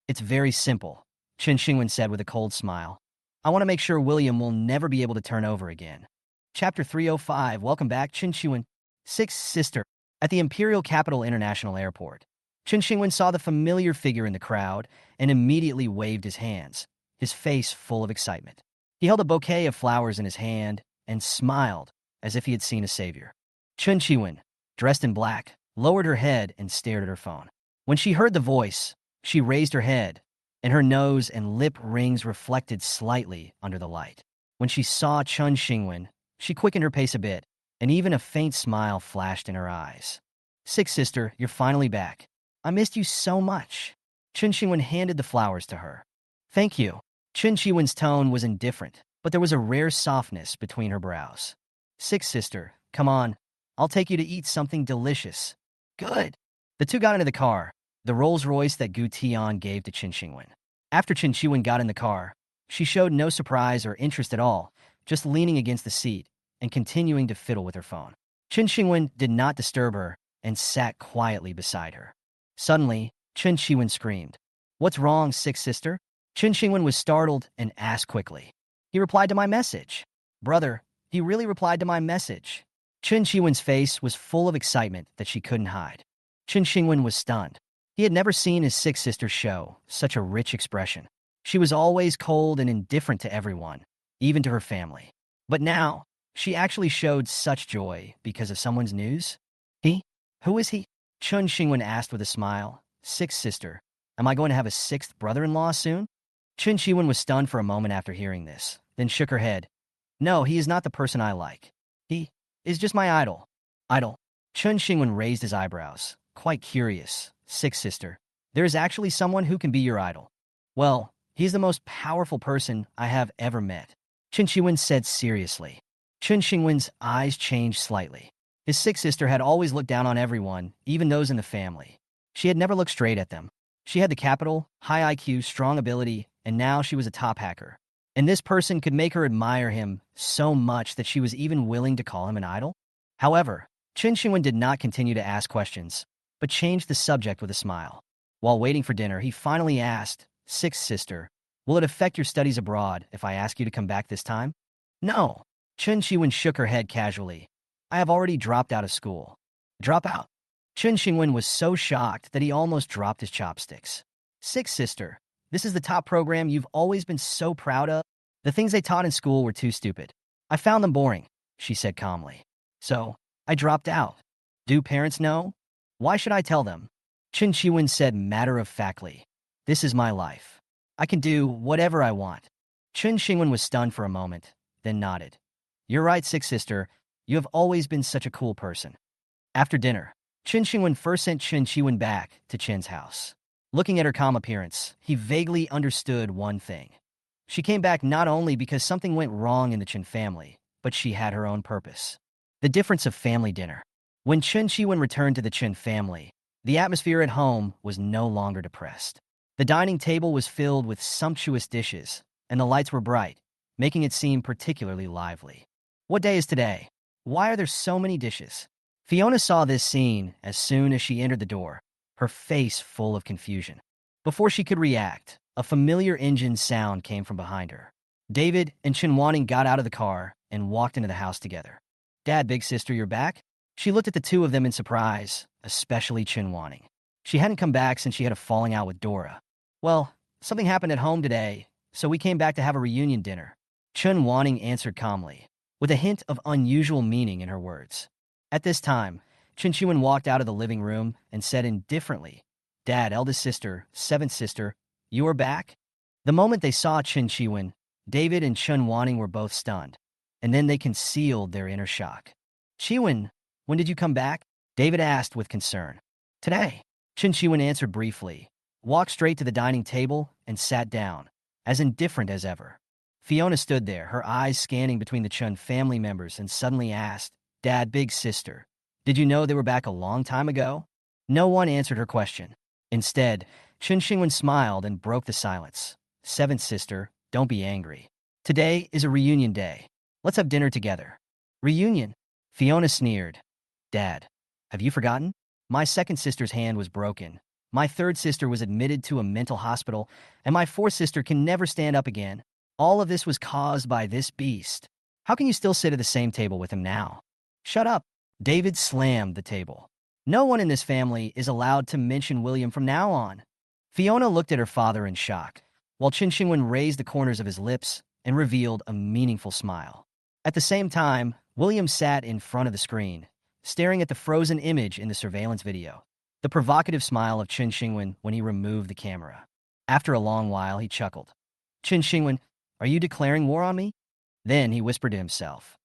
Speaker 1: It's very simple, Chen Xingwen said with a cold smile. I want to make sure William will never be able to turn over again. Chapter 305. Welcome back, Chen Xingwen. Sixth sister. At the Imperial Capital International Airport, Chen Xingwen saw the familiar figure in the crowd and immediately waved his hands, his face full of excitement. He held a bouquet of flowers in his hand and smiled as if he had seen a savior. Chen Xingwen, dressed in black, lowered her head and stared at her phone. When she heard the voice, she raised her head, and her nose and lip rings reflected slightly under the light. When she saw Chen Xingwen, she quickened her pace a bit, and even a faint smile flashed in her eyes. Sixth sister, you're finally back. I missed you so much. Chen Xingwen handed the flowers to her. Thank you. Chen Xingwen's tone was indifferent, but there was a rare softness between her brows. Sixth sister, come on. I'll take you to eat something delicious. Good. The two got into the car, the Rolls-Royce that Gu Tian gave to Chen Xingwen. After Chen Xingwen got in the car, she showed no surprise or interest at all, just leaning against the seat and continuing to fiddle with her phone. Chen Xingwen did not disturb her and sat quietly beside her. Suddenly, Chen Xingwen screamed. What's wrong, sixth sister? Chen Xingwen was startled and asked quickly. He replied to my message. Brother, he really replied to my message. Chen Xingwen's face was full of excitement that she couldn't hide. Chen Xingwen was stunned. He had never seen his sixth sister show such a rich expression. She was always cold and indifferent to everyone, even to her family. But now, she actually showed such joy because of someone's news. He? Who is he? Chen Xingwen asked with a smile. Sixth sister. Am I going to have a sixth brother-in-law soon? Chen Xingwen was stunned for a moment after hearing this, then shook her head. No, he is not the person I like. He is just my idol. Idol? Chen Xingwen raised his eyebrows, quite curious. Sixth sister. There is actually someone who can be your idol. Well, he's the most powerful person I have ever met. Chen Xingwen said seriously. Chen Xingwen's eyes changed slightly. His sixth sister had always looked down on everyone, even those in the family. She had never looked straight at them. She had the capital, high IQ, strong ability, and now she was a top hacker. And this person could make her admire him so much that she was even willing to call him an idol? However, Chen Xingwen did not continue to ask questions, but changed the subject with a smile. While waiting for dinner, he finally asked, Sixth sister, will it affect your studies abroad if I ask you to come back this time? No. Chen Xingwen shook her head casually. I have already dropped out of school. Drop out? Chen Xingwen was so shocked that he almost dropped his chopsticks. Sixth sister, this is the top program you've always been so proud of. The things they taught in school were too stupid. I found them boring, she said calmly. So, I dropped out. Do parents know? Why should I tell them? Chen Xingwen said matter-of-factly. This is my life. I can do whatever I want. Chen Xingwen was stunned for a moment, then nodded. You're right, sixth sister. You have always been such a cool person. After dinner, Chen Xingwen first sent Chen Xingwen back to Chen's house. Looking at her calm appearance, he vaguely understood one thing. She came back not only because something went wrong in the Chen family, but she had her own purpose. The difference of family dinner. When Chen Xingwen returned to the Chen family, the atmosphere at home was no longer depressed. The dining table was filled with sumptuous dishes, and the lights were bright, making it seem particularly lively. What day is today? Why are there so many dishes? Fiona saw this scene as soon as she entered the door, her face full of confusion. Before she could react, a familiar engine sound came from behind her. David and Chen Wanting got out of the car and walked into the house together. Dad, big sister, you're back? She looked at the two of them in surprise, especially Chen Wanting. She hadn't come back since she had a falling out with Dora. Well, something happened at home today, so we came back to have a reunion dinner. Chun Wanting answered calmly, with a hint of unusual meaning in her words. At this time, Chun Chiwen walked out of the living room and said indifferently, "Dad, eldest sister, seventh sister, you are back?" The moment they saw Chun Chiwen, David and Chun Wanting were both stunned, and then they concealed their inner shock. "Chiwen, when did you come back?" David asked with concern. "Today." Chun Chiwen answered briefly, walked straight to the dining table, and sat down, as indifferent as ever. Fiona stood there, her eyes scanning between the Chun family members, and suddenly asked, "Dad, big sister, did you know they were back a long time ago?" No one answered her question. Instead, Chun Xingwen smiled and broke the silence. "Seventh sister, don't be angry. Today is a reunion day. Let's have dinner together." "Reunion?" Fiona sneered. "Dad, have you forgotten? My second sister's hand was broken. My third sister was admitted to a mental hospital, and my fourth sister can never stand up again. All of this was caused by this beast. How can you still sit at the same table with him now?" "Shut up." David slammed the table. "No one in this family is allowed to mention William from now on." Fiona looked at her father in shock, while Chin Xingwen raised the corners of his lips and revealed a meaningful smile. At the same time, William sat in front of the screen, staring at the frozen image in the surveillance video. The provocative smile of Chin Xingwen when he removed the camera. After a long while, he chuckled. "Chin Xingwen, are you declaring war on me?" Then he whispered to himself,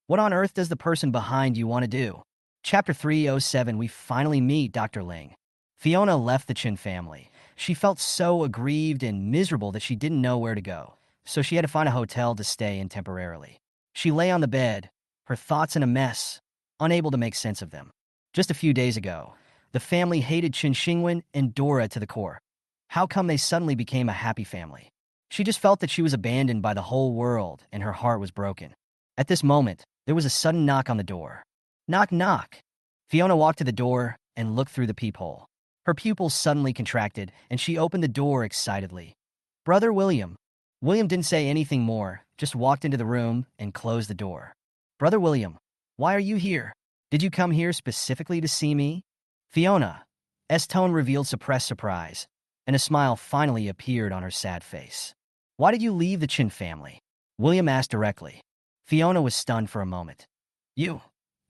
Speaker 1: "What on earth does the person behind you want to do?" Chapter 307, we finally meet Dr. Ling. Fiona left the Chin family. She felt so aggrieved and miserable that she didn't know where to go, so she had to find a hotel to stay in temporarily. She lay on the bed, her thoughts in a mess, unable to make sense of them. Just a few days ago, the family hated Chin Xingwen and Dora to the core. How come they suddenly became a happy family? She just felt that she was abandoned by the whole world, and her heart was broken. At this moment, there was a sudden knock on the door. Knock, knock. Fiona walked to the door and looked through the peephole. Her pupils suddenly contracted, and she opened the door excitedly. "Brother William." William didn't say anything more, just walked into the room and closed the door. "Brother William, why are you here? Did you come here specifically to see me?" Fiona's tone revealed suppressed surprise, and a smile finally appeared on her sad face. "Why did you leave the Chin family?" William asked directly. Fiona was stunned for a moment. "You?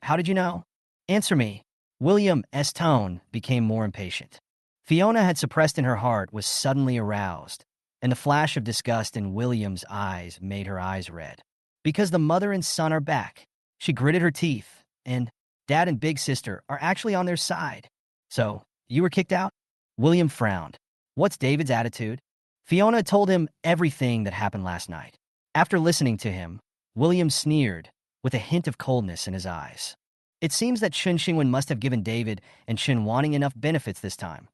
Speaker 1: How did you know?" "Answer me." William's tone became more impatient. Fiona had suppressed in her heart was suddenly aroused, and the flash of disgust in William's eyes made her eyes red. "Because the mother and son are back." She gritted her teeth, and Dad and big sister are actually on their side. "So, you were kicked out?" William frowned. "What's David's attitude?" Fiona told him everything that happened last night. After listening to him, William sneered, with a hint of coldness in his eyes. It seems that Chun Xingwen must have given David and Chin Wanting enough benefits this time.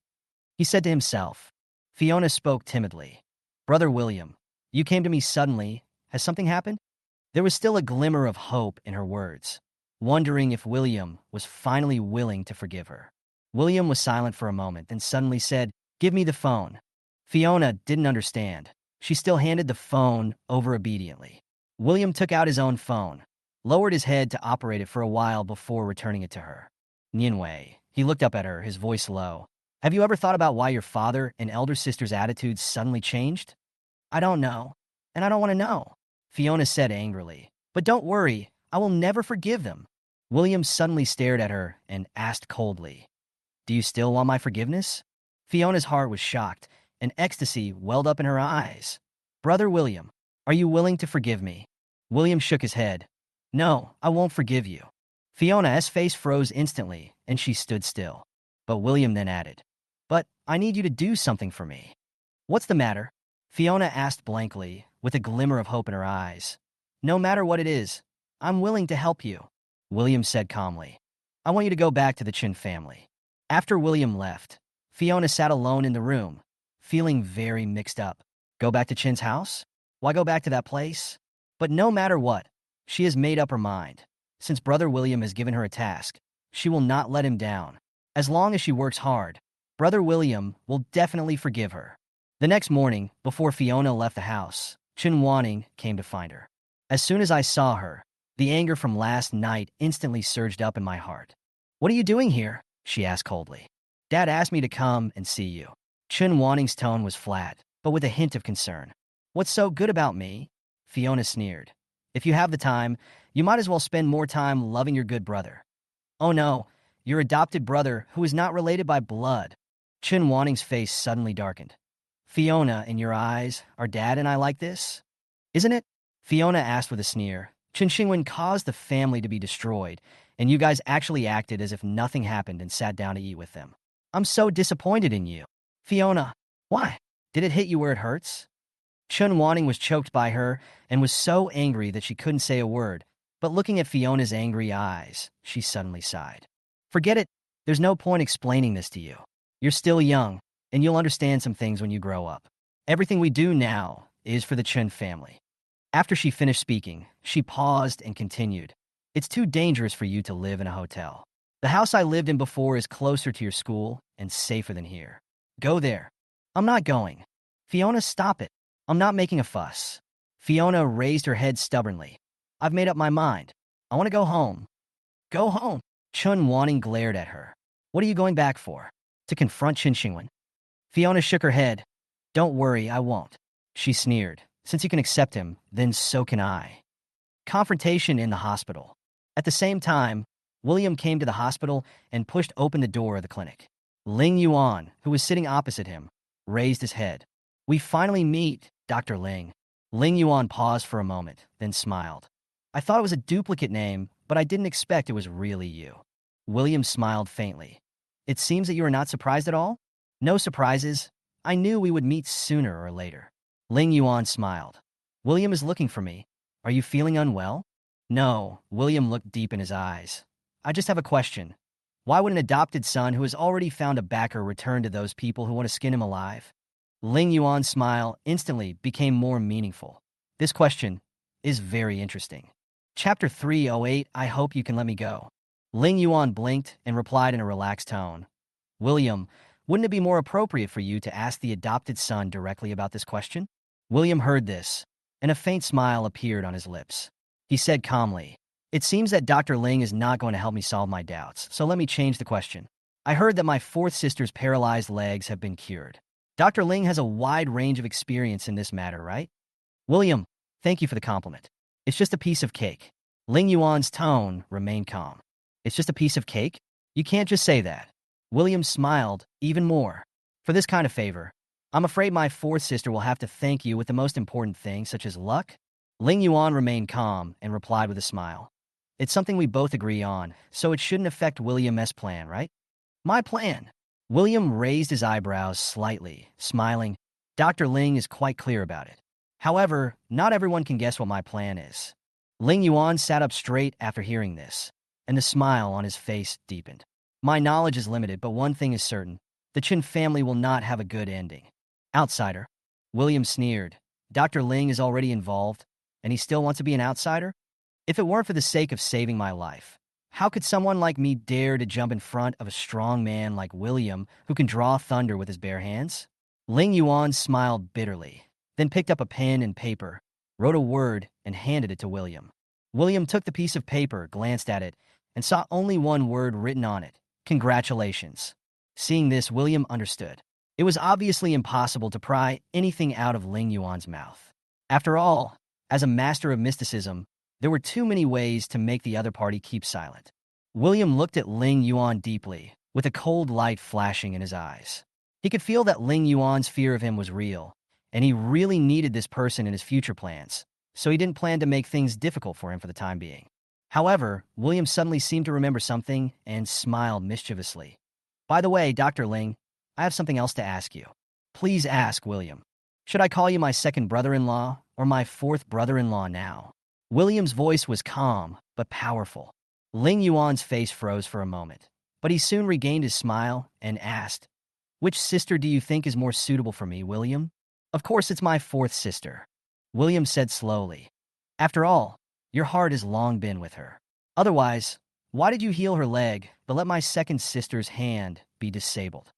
Speaker 1: He said to himself. Fiona spoke timidly. "Brother William, you came to me suddenly. Has something happened?" There was still a glimmer of hope in her words, wondering if William was finally willing to forgive her. William was silent for a moment, then suddenly said, "Give me the phone." Fiona didn't understand. She still handed the phone over obediently. William took out his own phone, lowered his head to operate it for a while before returning it to her. "Nianwei." He looked up at her, his voice low. "Have you ever thought about why your father and elder sister's attitudes suddenly changed?" "I don't know, and I don't want to know," Fiona said angrily. "But don't worry, I will never forgive them." William suddenly stared at her and asked coldly, "Do you still want my forgiveness?" Fiona's heart was shocked, and ecstasy welled up in her eyes. "Brother William, are you willing to forgive me?" William shook his head. "No, I won't forgive you." Fiona's face froze instantly, and she stood still. But William then added, "But I need you to do something for me." "What's the matter?" Fiona asked blankly, with a glimmer of hope in her eyes. "No matter what it is, I'm willing to help you," William said calmly. "I want you to go back to the Chin family." After William left, Fiona sat alone in the room, feeling very mixed up. Go back to Chin's house? Why go back to that place? But no matter what, she has made up her mind. Since Brother William has given her a task, she will not let him down. As long as she works hard, Brother William will definitely forgive her. The next morning, before Fiona left the house, Chin Wanting came to find her. As soon as I saw her, the anger from last night instantly surged up in my heart. "What are you doing here?" she asked coldly. Dad asked me to come and see you. Chun Wanning's tone was flat, but with a hint of concern. What's so good about me? Fiona sneered. If you have the time, you might as well spend more time loving your good brother. Oh no, your adopted brother who is not related by blood. Chun Wanning's face suddenly darkened. Fiona, in your eyes, are Dad and I like this? Isn't it? Fiona asked with a sneer. Chun Xingwen caused the family to be destroyed, and you guys actually acted as if nothing happened and sat down to eat with them. I'm so disappointed in you. Fiona, why? Did it hit you where it hurts? Chun Wanning was choked by her and was so angry that she couldn't say a word, but looking at Fiona's angry eyes, she suddenly sighed. Forget it. There's no point explaining this to you. You're still young, and you'll understand some things when you grow up. Everything we do now is for the Chun family. After she finished speaking, she paused and continued. It's too dangerous for you to live in a hotel. The house I lived in before is closer to your school and safer than here. Go there. I'm not going. Fiona, stop it. I'm not making a fuss. Fiona raised her head stubbornly. I've made up my mind. I want to go home. Go home. Chun Wanning glared at her. What are you going back for? To confront Qin Xingwen? Fiona shook her head. Don't worry, I won't. She sneered. Since you can accept him, then so can I. Confrontation in the hospital. At the same time, William came to the hospital and pushed open the door of the clinic. Ling Yuan, who was sitting opposite him, raised his head. We finally meet, Dr. Ling. Ling Yuan paused for a moment, then smiled. I thought it was a duplicate name, but I didn't expect it was really you. William smiled faintly. It seems that you are not surprised at all? No surprises. I knew we would meet sooner or later. Ling Yuan smiled. William is looking for me. Are you feeling unwell? No, William looked deep in his eyes. I just have a question. Why would an adopted son who has already found a backer return to those people who want to skin him alive? Ling Yuan's smile instantly became more meaningful. This question is very interesting. Chapter 308, I hope you can let me go. Ling Yuan blinked and replied in a relaxed tone. William, wouldn't it be more appropriate for you to ask the adopted son directly about this question? William heard this, and a faint smile appeared on his lips. He said calmly, It seems that Dr. Ling is not going to help me solve my doubts, so let me change the question. I heard that my fourth sister's paralyzed legs have been cured. Dr. Ling has a wide range of experience in this matter, right? William, thank you for the compliment. It's just a piece of cake. Ling Yuan's tone remained calm. It's just a piece of cake? You can't just say that. William smiled even more. For this kind of favor, I'm afraid my fourth sister will have to thank you with the most important things, such as luck. Ling Yuan remained calm and replied with a smile. It's something we both agree on, so it shouldn't affect William's plan, right? My plan. William raised his eyebrows slightly, smiling. Dr. Ling is quite clear about it. However, not everyone can guess what my plan is. Ling Yuan sat up straight after hearing this, and the smile on his face deepened. My knowledge is limited, but one thing is certain. The Qin family will not have a good ending. Outsider. William sneered. Dr. Ling is already involved, and he still wants to be an outsider? If it weren't for the sake of saving my life, how could someone like me dare to jump in front of a strong man like William who can draw thunder with his bare hands? Ling Yuan smiled bitterly, then picked up a pen and paper, wrote a word, and handed it to William. William took the piece of paper, glanced at it, and saw only one word written on it. Congratulations. Seeing this, William understood. It was obviously impossible to pry anything out of Ling Yuan's mouth. After all, as a master of mysticism, there were too many ways to make the other party keep silent. William looked at Ling Yuan deeply, with a cold light flashing in his eyes. He could feel that Ling Yuan's fear of him was real, and he really needed this person in his future plans, so he didn't plan to make things difficult for him for the time being. However, William suddenly seemed to remember something and smiled mischievously. By the way, Dr. Ling, I have something else to ask you. Please ask, William. Should I call you my second brother-in-law or my fourth brother-in-law now? William's voice was calm, but powerful. Ling Yuan's face froze for a moment, but he soon regained his smile and asked, Which sister do you think is more suitable for me, William? Of course it's my fourth sister. William said slowly. After all, your heart has long been with her. Otherwise, why did you heal her leg, but let my second sister's hand be disabled?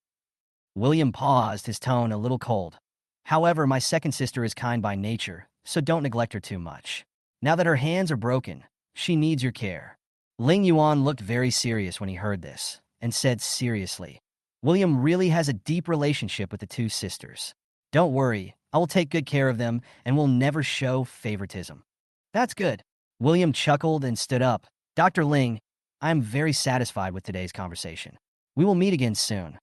Speaker 1: William paused, his tone a little cold. However, my second sister is kind by nature, so don't neglect her too much. Now that her hands are broken, she needs your care. Ling Yuan looked very serious when he heard this, and said seriously, William really has a deep relationship with the two sisters. Don't worry, I will take good care of them and will never show favoritism. That's good. William chuckled and stood up. Dr. Ling, I am very satisfied with today's conversation. We will meet again soon.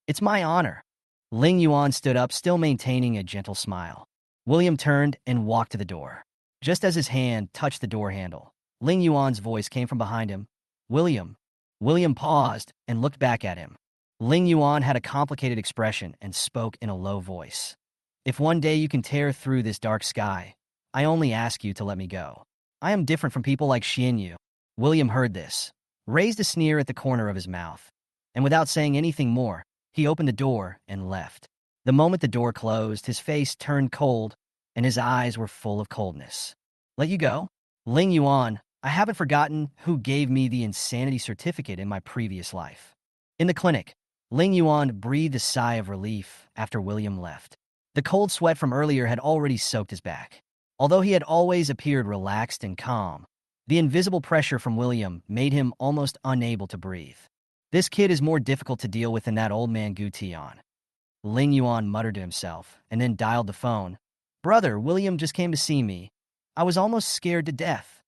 Speaker 1: It's my honor. Ling Yuan stood up, still maintaining a gentle smile. William turned and walked to the door. Just as his hand touched the door handle, Ling Yuan's voice came from behind him. William. William paused and looked back at him. Ling Yuan had a complicated expression and spoke in a low voice. If one day you can tear through this dark sky, I only ask you to let me go. I am different from people like Xianyu. William heard this, raised a sneer at the corner of his mouth, and without saying anything more, he opened the door and left. The moment the door closed, his face turned cold, and his eyes were full of coldness. Let you go? Ling Yuan, I haven't forgotten who gave me the insanity certificate in my previous life. In the clinic, Ling Yuan breathed a sigh of relief after William left. The cold sweat from earlier had already soaked his back. Although he had always appeared relaxed and calm, the invisible pressure from William made him almost unable to breathe. This kid is more difficult to deal with than that old man Gu Tian. Ling Yuan muttered to himself and then dialed the phone. Brother, William just came to see me. I was almost scared to death.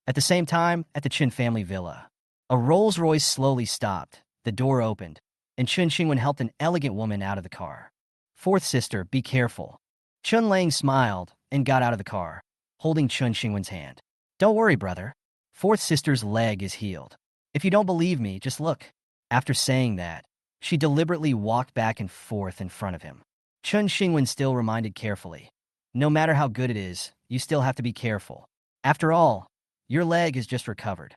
Speaker 1: At the same time, at the Chen family villa, a Rolls-Royce slowly stopped, the door opened, and Chen Xingwen helped an elegant woman out of the car. Fourth sister, be careful. Chun Lang smiled and got out of the car, holding Chen Xingwen's hand. Don't worry, brother. Fourth sister's leg is healed. If you don't believe me, just look. After saying that, she deliberately walked back and forth in front of him. Chen Xingwen still reminded carefully. No matter how good it is, you still have to be careful. After all, your leg is just recovered.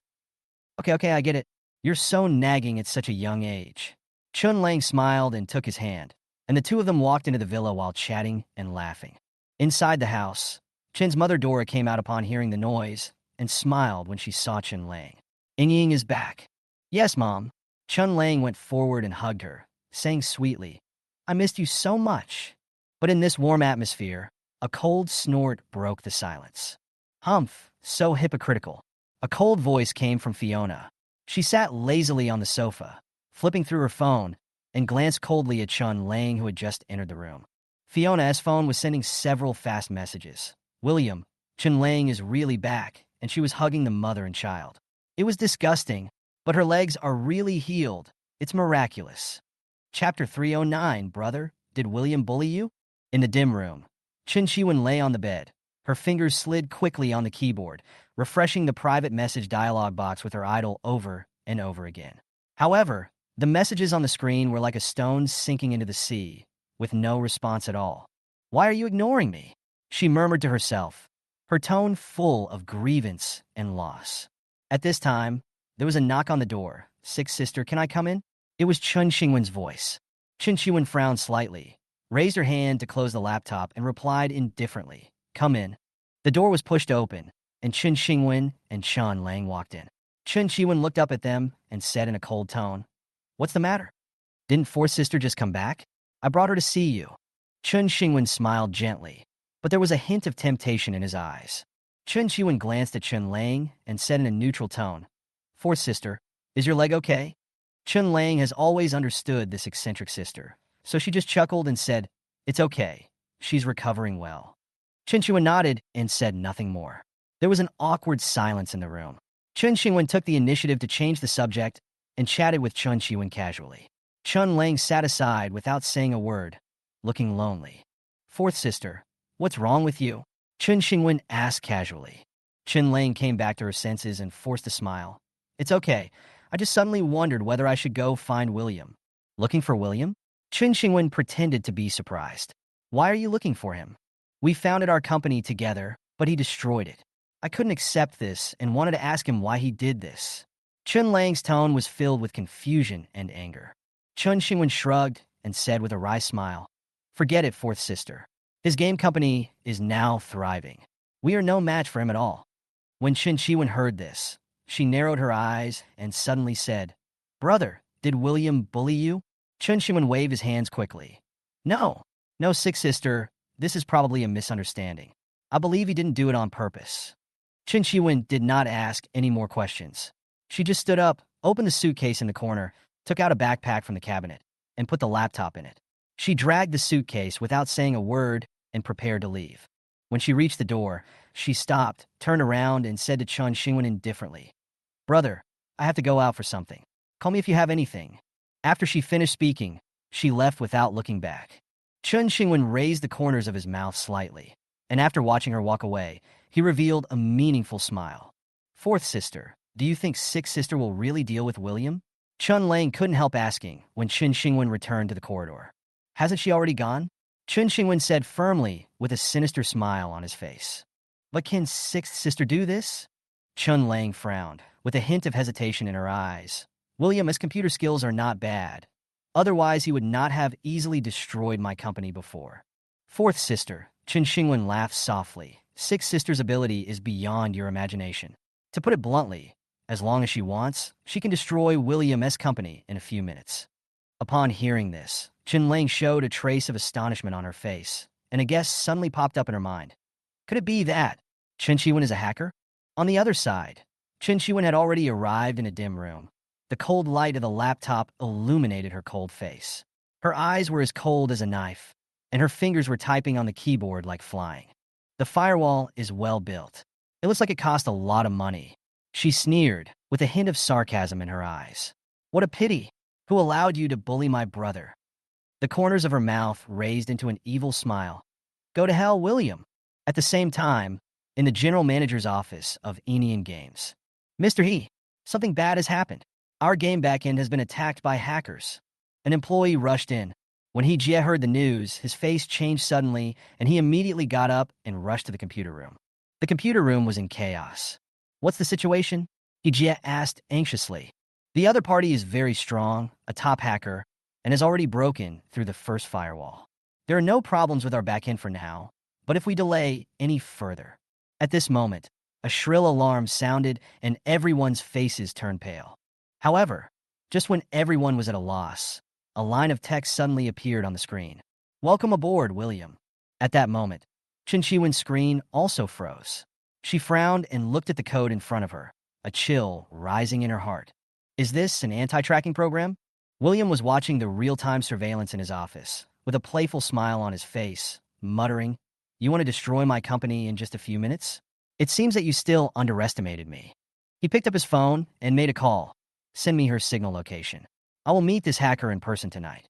Speaker 1: Okay, I get it. You're so nagging at such a young age. Chun Lang smiled and took his hand, and the two of them walked into the villa while chatting and laughing. Inside the house, Chen's mother Dora came out upon hearing the noise and smiled when she saw Chen Lang. Ying is back. Yes, Mom. Chun Lang went forward and hugged her, saying sweetly, I missed you so much. But in this warm atmosphere, a cold snort broke the silence. Humph, so hypocritical. A cold voice came from Fiona. She sat lazily on the sofa, flipping through her phone, and glanced coldly at Chun Lang, who had just entered the room. Fiona's phone was sending several fast messages. William, Chun Lang is really back, and she was hugging the mother and child. It was disgusting, but her legs are really healed. It's miraculous. Chapter 309, Brother, did William bully you? In the dim room, Chen Qiwen lay on the bed. Her fingers slid quickly on the keyboard, refreshing the private message dialog box with her idol over and over again. However, the messages on the screen were like a stone sinking into the sea, with no response at all. Why are you ignoring me? She murmured to herself, her tone full of grievance and loss. At this time, there was a knock on the door. Sixth sister, can I come in? It was Chen Xingwen's voice. Chen Qiwen frowned slightly, raised her hand to close the laptop, and replied indifferently, come in. The door was pushed open, and Chen Xingwen and Chun Lang walked in. Chen Qiwen looked up at them and said in a cold tone, What's the matter? Didn't fourth sister just come back? I brought her to see you. Chen Xingwen smiled gently, but there was a hint of temptation in his eyes. Chen Qiwen glanced at Chun Lang and said in a neutral tone, Fourth sister, is your leg okay? Chun Lang has always understood this eccentric sister, so she just chuckled and said, It's okay. She's recovering well. Chen Qiwen nodded and said nothing more. There was an awkward silence in the room. Chen Qiwen took the initiative to change the subject and chatted with Chen Qiwen casually. Chun Lang sat aside without saying a word, looking lonely. Fourth sister, what's wrong with you? Chen Qiwen asked casually. Chen Lang came back to her senses and forced a smile. It's okay. I just suddenly wondered whether I should go find William. Looking for William? Chen Xingwen pretended to be surprised. Why are you looking for him? We founded our company together, but he destroyed it. I couldn't accept this and wanted to ask him why he did this. Chen Lang's tone was filled with confusion and anger. Chen Xingwen shrugged and said with a wry smile, Forget it, fourth sister. His game company is now thriving. We are no match for him at all. When Chen Qiwen heard this, she narrowed her eyes and suddenly said, Brother, did William bully you? Chen Qiwen waved his hands quickly. No, sixth sister, this is probably a misunderstanding. I believe he didn't do it on purpose. Chen Qiwen did not ask any more questions. She just stood up, opened the suitcase in the corner, took out a backpack from the cabinet, and put the laptop in it. She dragged the suitcase without saying a word and prepared to leave. When she reached the door, she stopped, turned around, and said to Chun Xingwen indifferently, "Brother, I have to go out for something. Call me if you have anything." After she finished speaking, she left without looking back. Chun Xingwen raised the corners of his mouth slightly, and after watching her walk away, he revealed a meaningful smile. "Fourth sister, do you think sixth sister will really deal with William?" Chun Lang couldn't help asking when Chun Xingwen returned to the corridor. "Hasn't she already gone?" Chun Xingwen said firmly with a sinister smile on his face. "But can sixth sister do this?" Chun Lang frowned, with a hint of hesitation in her eyes. "William's computer skills are not bad. Otherwise, he would not have easily destroyed my company before." "Fourth sister," Chun Xingwen laughed softly. "Sixth sister's ability is beyond your imagination. To put it bluntly, as long as she wants, she can destroy William's company in a few minutes." Upon hearing this, Chun Lang showed a trace of astonishment on her face, and a guess suddenly popped up in her mind. Could it be that Chun Xingwen is a hacker? On the other side, Chun Xingwen had already arrived in a dim room. The cold light of the laptop illuminated her cold face. Her eyes were as cold as a knife, and her fingers were typing on the keyboard like flying. "The firewall is well built. It looks like it cost a lot of money." She sneered, with a hint of sarcasm in her eyes. "What a pity. Who allowed you to bully my brother?" The corners of her mouth raised into an evil smile. "Go to hell, William." At the same time, in the general manager's office of Enian Games, "Mr. He, something bad has happened. Our game backend has been attacked by hackers." An employee rushed in. When He Jie heard the news, his face changed suddenly, and he immediately got up and rushed to the computer room. The computer room was in chaos. "What's the situation?" He Jie asked anxiously. "The other party is very strong, a top hacker, and has already broken through the first firewall. There are no problems with our backend for now, but if we delay any further..." At this moment, a shrill alarm sounded and everyone's faces turned pale. However, just when everyone was at a loss, a line of text suddenly appeared on the screen. "Welcome aboard, William." At that moment, Chun Xingwen's screen also froze. She frowned and looked at the code in front of her, a chill rising in her heart. Is this an anti-tracking program? William was watching the real-time surveillance in his office, with a playful smile on his face, muttering, "You want to destroy my company in just a few minutes? It seems that you still underestimated me." He picked up his phone and made a call. "Send me her signal location. I will meet this hacker in person tonight."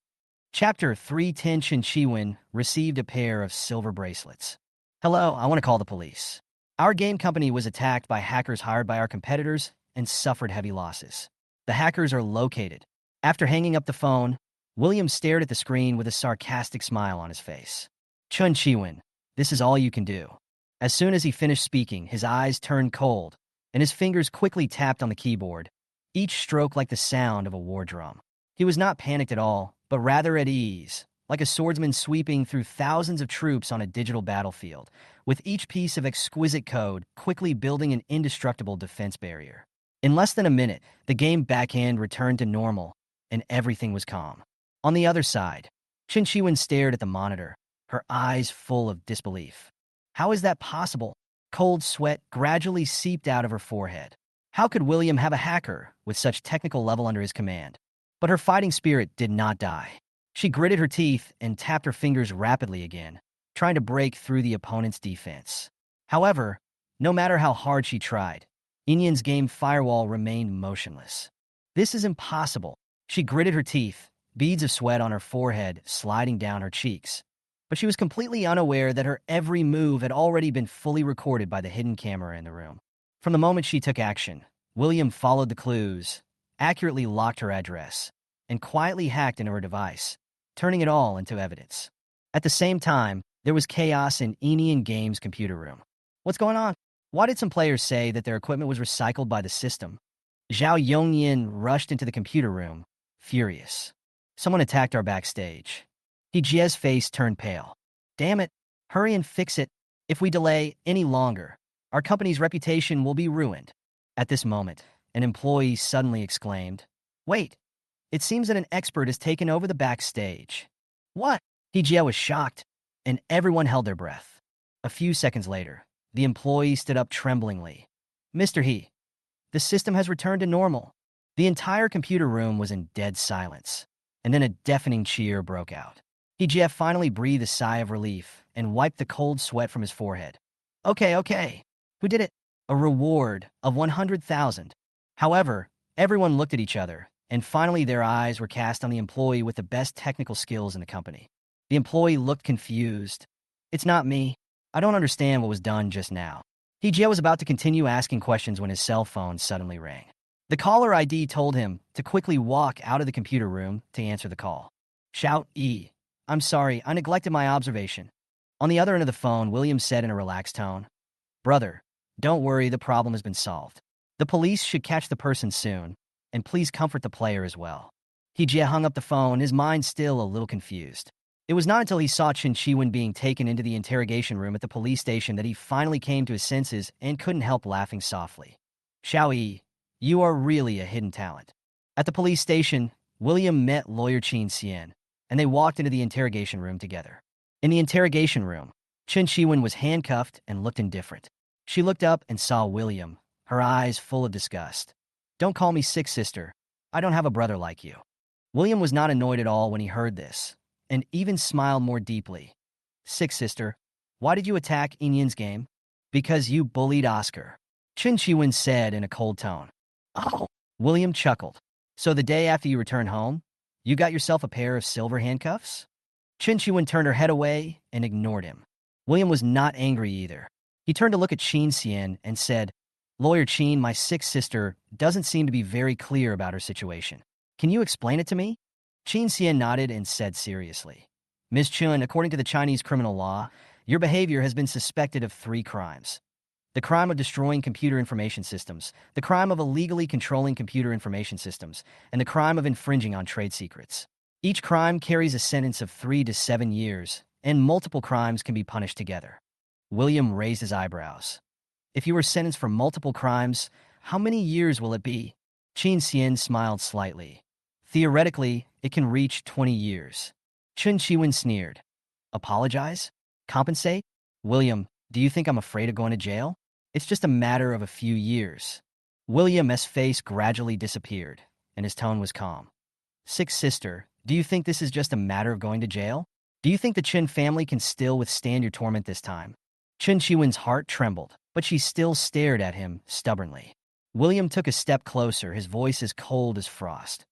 Speaker 1: Chapter 310. Chun Xingwen received a pair of silver bracelets. "Hello, I want to call the police. Our game company was attacked by hackers hired by our competitors and suffered heavy losses. The hackers are located." After hanging up the phone, William stared at the screen with a sarcastic smile on his face. "Chun Xingwen, this is all you can do." As soon as he finished speaking, his eyes turned cold, and his fingers quickly tapped on the keyboard, each stroke like the sound of a war drum. He was not panicked at all, but rather at ease, like a swordsman sweeping through thousands of troops on a digital battlefield, with each piece of exquisite code quickly building an indestructible defense barrier. In less than a minute, the game backhand returned to normal, and everything was calm. On the other side, Chun Xingwen stared at the monitor, her eyes full of disbelief. How is that possible? Cold sweat gradually seeped out of her forehead. How could William have a hacker with such technical level under his command? But her fighting spirit did not die. She gritted her teeth and tapped her fingers rapidly again, trying to break through the opponent's defense. However, no matter how hard she tried, Enian's game firewall remained motionless. "This is impossible." She gritted her teeth, beads of sweat on her forehead sliding down her cheeks. But she was completely unaware that her every move had already been fully recorded by the hidden camera in the room. From the moment she took action, William followed the clues, accurately locked her address, and quietly hacked into her device, turning it all into evidence. At the same time, there was chaos in Enian Games' computer room. What's going on? Why did some players say that their equipment was recycled by the system? Zhao Yongyan rushed into the computer room, furious. Someone attacked our backstage. He Jie's face turned pale. "Damn it, hurry and fix it. If we delay any longer, our company's reputation will be ruined." At this moment, an employee suddenly exclaimed, "Wait, it seems that an expert has taken over the backstage." "What?" He Jie was shocked, and everyone held their breath. A few seconds later, the employee stood up tremblingly. "Mr. He, the system has returned to normal." The entire computer room was in dead silence. and then a deafening cheer broke out. Jeff finally breathed a sigh of relief and wiped the cold sweat from his forehead. Okay. Who did it? A reward of 100,000. However, everyone looked at each other, and finally their eyes were cast on the employee with the best technical skills in the company. The employee looked confused. It's not me. I don't understand what was done just now. Jeff was about to continue asking questions when his cell phone suddenly rang. The caller ID told him to quickly walk out of the computer room to answer the call. Shout, I'm sorry, I neglected my observation. On the other end of the phone, William said in a relaxed tone, Brother, don't worry, the problem has been solved. The police should catch the person soon, and please comfort the player as well. Jeff hung up the phone, his mind still a little confused. It was not until he saw Chen Chiwen being taken into the interrogation room at the police station that he finally came to his senses and couldn't help laughing softly. Xiao Yi, you are really a hidden talent. At the police station, William met lawyer Qin Xian, and they walked into the interrogation room together. In the interrogation room, Chen Chiwen was handcuffed and looked indifferent. She looked up and saw William, her eyes full of disgust. Don't call me sick, sister. I don't have a brother like you. William was not annoyed at all when he heard this, and even smiled more deeply. Sick, sister. Why did you attack Inyan's game? Because you bullied Oscar. Chen Chiwen said in a cold tone. Oh. William chuckled. So the day after you returned home, you got yourself a pair of silver handcuffs? Chen Chiwen turned her head away and ignored him. William was not angry either. He turned to look at Qin Xian and said, Lawyer Qin, my sick sister doesn't seem to be very clear about her situation. Can you explain it to me? Qin Xian nodded and said seriously, Ms. Chun, according to the Chinese criminal law, your behavior has been suspected of 3 crimes. The crime of destroying computer information systems, the crime of illegally controlling computer information systems, and the crime of infringing on trade secrets. Each crime carries a sentence of 3 to 7 years, and multiple crimes can be punished together. William raised his eyebrows. If you were sentenced for multiple crimes, how many years will it be? Qin Xian smiled slightly. Theoretically, it can reach 20 years. Chen Chiwen sneered. Apologize? Compensate? William, do you think I'm afraid of going to jail? It's just a matter of a few years. William's face gradually disappeared, and his tone was calm. Sick sister, do you think this is just a matter of going to jail? Do you think the Chen family can still withstand your torment this time? Chen Chiwen's heart trembled, but she still stared at him stubbornly. William took a step closer, his voice as cold as frost.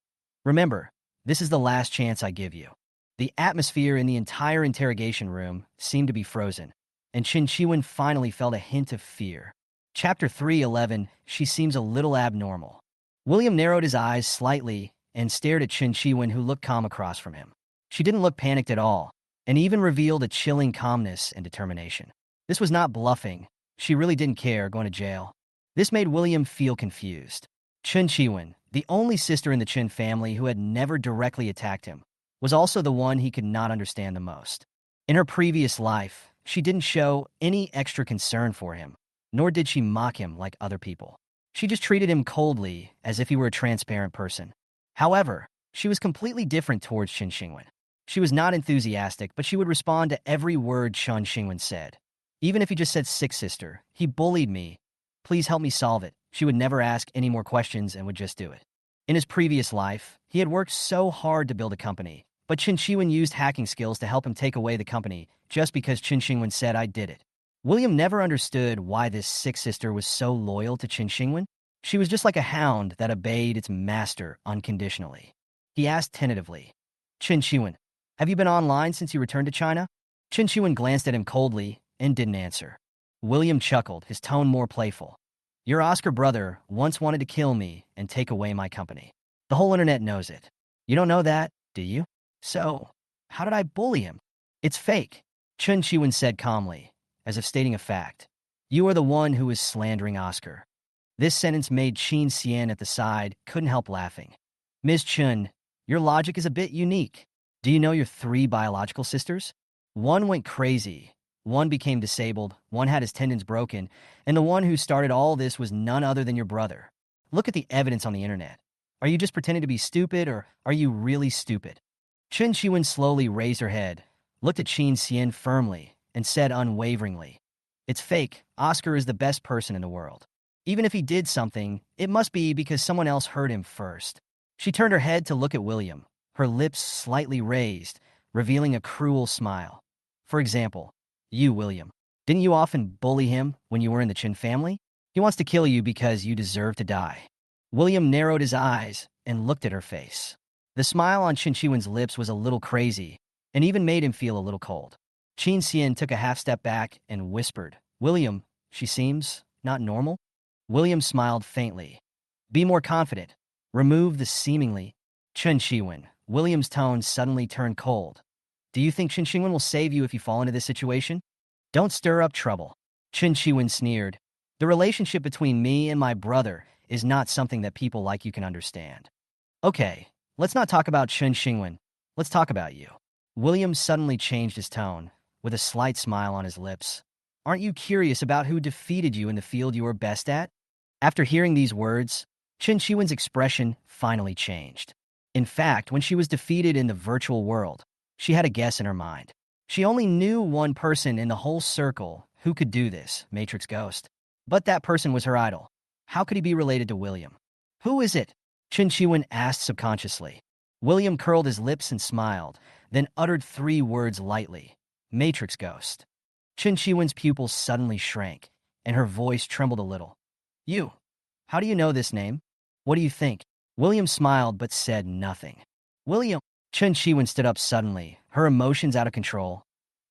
Speaker 1: Remember, this is the last chance I give you. The atmosphere in the entire interrogation room seemed to be frozen, and Chen Chiwen finally felt a hint of fear. Chapter 3:11, she seems a little abnormal. William narrowed his eyes slightly and stared at Chen Chiwen, who looked calm across from him. She didn't look panicked at all, and even revealed a chilling calmness and determination. This was not bluffing. She really didn't care going to jail. This made William feel confused. Chen Chiwen, the only sister in the Chen family who had never directly attacked him, was also the one he could not understand the most. In her previous life, she didn't show any extra concern for him, nor did she mock him like other people. She just treated him coldly, as if he were a transparent person. However, she was completely different towards Chen Xingwen. She was not enthusiastic, but she would respond to every word Chen Xingwen said. Even if he just said, sick sister, he bullied me. Please help me solve it. She would never ask any more questions and would just do it. In his previous life, he had worked so hard to build a company, but Chen Chiwen used hacking skills to help him take away the company just because Chen Xingwen said, I did it. William never understood why this sick sister was so loyal to Chen Xingwen. She was just like a hound that obeyed its master unconditionally. He asked tentatively, Chen Chiwen, have you been online since you returned to China? Chen Chiwen glanced at him coldly and didn't answer. William chuckled, his tone more playful. Your Oscar brother once wanted to kill me and take away my company. The whole internet knows it. You don't know that, do you? So, how did I bully him? It's fake, Chen Chiwen said calmly, as if stating a fact. You are the one who is slandering Oscar. This sentence made Qin Xian at the side couldn't help laughing. Ms. Chun, your logic is a bit unique. Do you know your 3 biological sisters? One went crazy, one became disabled, one had his tendons broken, and the one who started all this was none other than your brother. Look at the evidence on the internet. Are you just pretending to be stupid, or are you really stupid? Chen Chiwen slowly raised her head, looked at Qin Xian firmly, and said unwaveringly, It's fake. Oscar is the best person in the world. Even if he did something, it must be because someone else hurt him first. She turned her head to look at William, her lips slightly raised, revealing a cruel smile. For example, you, William. Didn't you often bully him when you were in the Chin family? He wants to kill you because you deserve to die. William narrowed his eyes and looked at her face. The smile on Qin Shiwen's lips was a little crazy and even made him feel a little cold. Qin Xian took a half step back and whispered, William, she seems not normal? William smiled faintly. Be more confident. Remove the seemingly. Chen Shiwen. William's tone suddenly turned cold. Do you think Chen Shiwen will save you if you fall into this situation? Don't stir up trouble. Chen Shiwen sneered. The relationship between me and my brother is not something that people like you can understand. Okay, let's not talk about Chen Xingwen. Let's talk about you. William suddenly changed his tone, with a slight smile on his lips. Aren't you curious about who defeated you in the field you were best at? After hearing these words, Chen Shiwen's expression finally changed. In fact, when she was defeated in the virtual world, she had a guess in her mind. She only knew one person in the whole circle who could do this, Matrix Ghost. But that person was her idol. How could he be related to William? Who is it? Chen Shiwen asked subconsciously. William curled his lips and smiled, then uttered 3 words lightly. Matrix Ghost. Chen Shiwen's pupils suddenly shrank, and her voice trembled a little. You. How do you know this name? What do you think? William smiled but said nothing. William. Chen Shiwen stood up suddenly, her emotions out of control.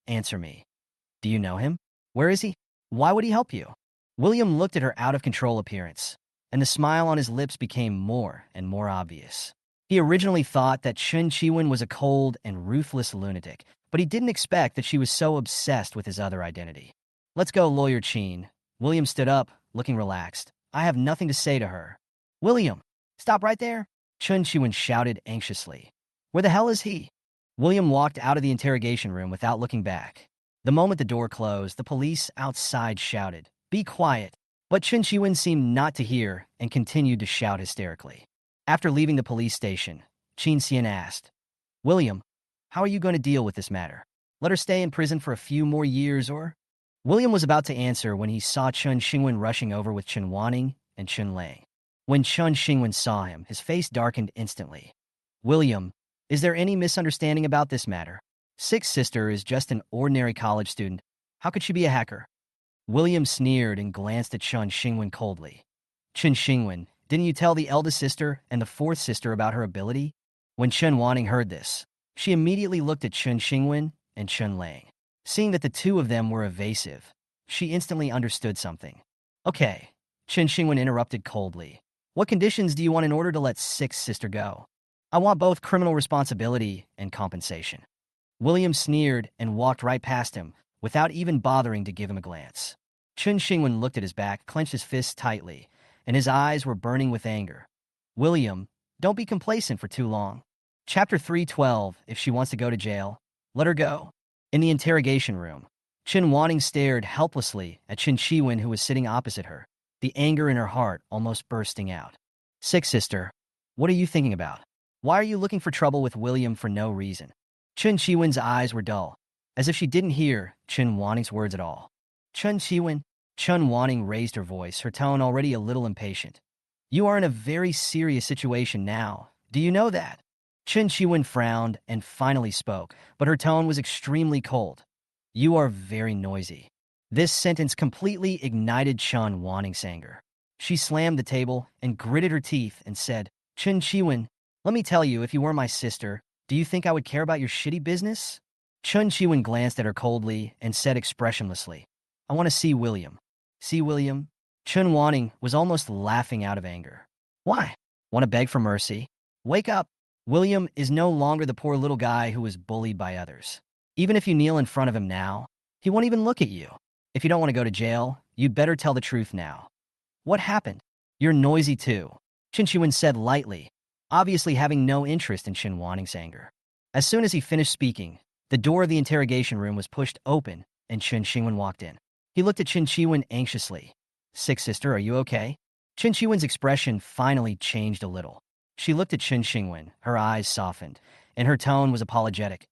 Speaker 1: Answer me. Do you know him? Where is he? Why would he help you? William looked at her out-of-control appearance, and the smile on his lips became more and more obvious. He originally thought that Chen Shiwen was a cold and ruthless lunatic, but he didn't expect that she was so obsessed with his other identity. Let's go, Lawyer Chin. William stood up, looking relaxed. I have nothing to say to her. William, stop right there. Chen Shiwen shouted anxiously. Where the hell is he? William walked out of the interrogation room without looking back. The moment the door closed, the police outside shouted, Be quiet. But Chen Shiwen seemed not to hear and continued to shout hysterically. After leaving the police station, Qin Xian asked, William, how are you going to deal with this matter? Let her stay in prison for a few more years or? William was about to answer when he saw Chen Xingwen rushing over with Chen Wanning and Chen Lang. When Chen Xingwen saw him, his face darkened instantly. William, is there any misunderstanding about this matter? Sixth sister is just an ordinary college student. How could she be a hacker? William sneered and glanced at Chen Xingwen coldly. Chen Xingwen, didn't you tell the eldest sister and the fourth sister about her ability? When Chen Wanning heard this, she immediately looked at Chen Xingwen and Chen Lang. Seeing that the two of them were evasive, she instantly understood something. Okay, Chen Xingwen interrupted coldly. What conditions do you want in order to let sixth sister go? I want both criminal responsibility and compensation. William sneered and walked right past him, without even bothering to give him a glance. Chen Xingwen looked at his back, clenched his fists tightly, and his eyes were burning with anger. William, don't be complacent for too long. Chapter 312, if she wants to go to jail, let her go. In the interrogation room, Chen Wanning stared helplessly at Chen Shiwen, who was sitting opposite her, the anger in her heart almost bursting out. Sixth sister, what are you thinking about? Why are you looking for trouble with William for no reason? Chen Shiwen's eyes were dull, as if she didn't hear Chen Wanning's words at all. Chen Shiwen, Chen Wanning raised her voice, her tone already a little impatient. You are in a very serious situation now. Do you know that? Chen Shiwen frowned and finally spoke, but her tone was extremely cold. You are very noisy. This sentence completely ignited Chen Wanning's anger. She slammed the table and gritted her teeth and said, Chen Shiwen, let me tell you, if you were my sister, do you think I would care about your shitty business? Chen Shiwen glanced at her coldly and said expressionlessly, I want to see William. See William? Chen Wanning was almost laughing out of anger. Why? Want to beg for mercy? Wake up. William is no longer the poor little guy who was bullied by others. Even if you kneel in front of him now, he won't even look at you. If you don't want to go to jail, you'd better tell the truth now. What happened? You're noisy too, Chen Shiwen said lightly, obviously having no interest in Chen Wanning's anger. As soon as he finished speaking, the door of the interrogation room was pushed open and Chen Shiwen walked in. He looked at Chen Shiwen anxiously. Sixth sister, are you okay? Chen Shiwen's expression finally changed a little. She looked at Chen Xingwen, her eyes softened, and her tone was apologetic.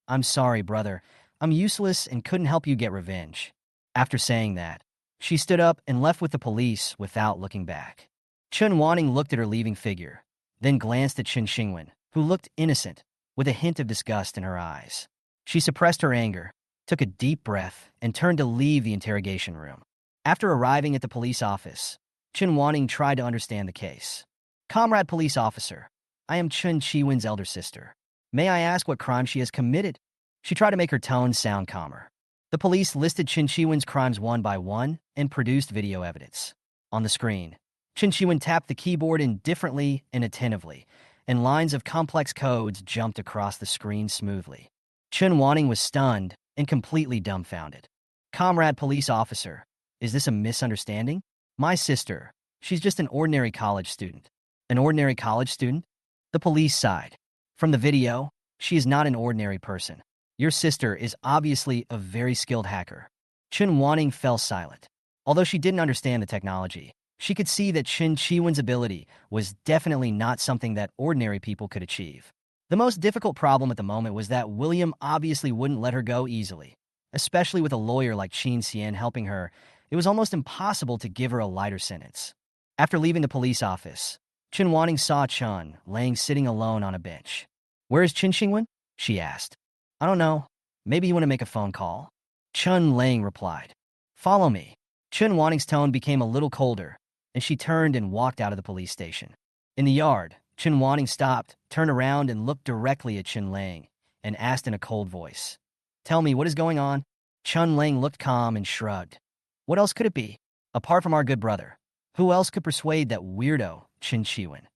Speaker 1: I'm sorry, brother. I'm useless and couldn't help you get revenge. After saying that, she stood up and left with the police without looking back. Chen Wanning looked at her leaving figure, then glanced at Chen Xingwen, who looked innocent, with a hint of disgust in her eyes. She suppressed her anger, took a deep breath, and turned to leave the interrogation room. After arriving at the police office, Chen Wanning tried to understand the case. "Comrade police officer, I am Chen Chi-win's elder sister. May I ask what crime she has committed?" She tried to make her tone sound calmer. The police listed Chen Chi-win's crimes one by one and produced video evidence. On the screen, Chen Chi-win tapped the keyboard indifferently and attentively, and lines of complex codes jumped across the screen smoothly. Chen Wanning was stunned and completely dumbfounded. "Comrade police officer, is this a misunderstanding? My sister, she's just an ordinary college student." "An ordinary college student?" The police sighed. "From the video, she is not an ordinary person. Your sister is obviously a very skilled hacker." Chen Wanning fell silent. Although she didn't understand the technology, she could see that Chen Chi-win's ability was definitely not something that ordinary people could achieve. The most difficult problem at the moment was that William obviously wouldn't let her go easily. Especially with a lawyer like Qin Xian helping her, it was almost impossible to give her a lighter sentence. After leaving the police office, Chen Wanning saw Chen laying sitting alone on a bench. "Where is Chen Xingwen?" she asked. "I don't know. Maybe you want to make a phone call." Chen Lang replied. "Follow me." Chen Wanning's tone became a little colder, and she turned and walked out of the police station. In the yard, Chen Wanning stopped, turned around, and looked directly at Chen Lang, and asked in a cold voice, "Tell me, what is going on?" Chen Lang looked calm and shrugged. "What else could it be? Apart from our good brother, who else could persuade that weirdo, Chen Chi-win?"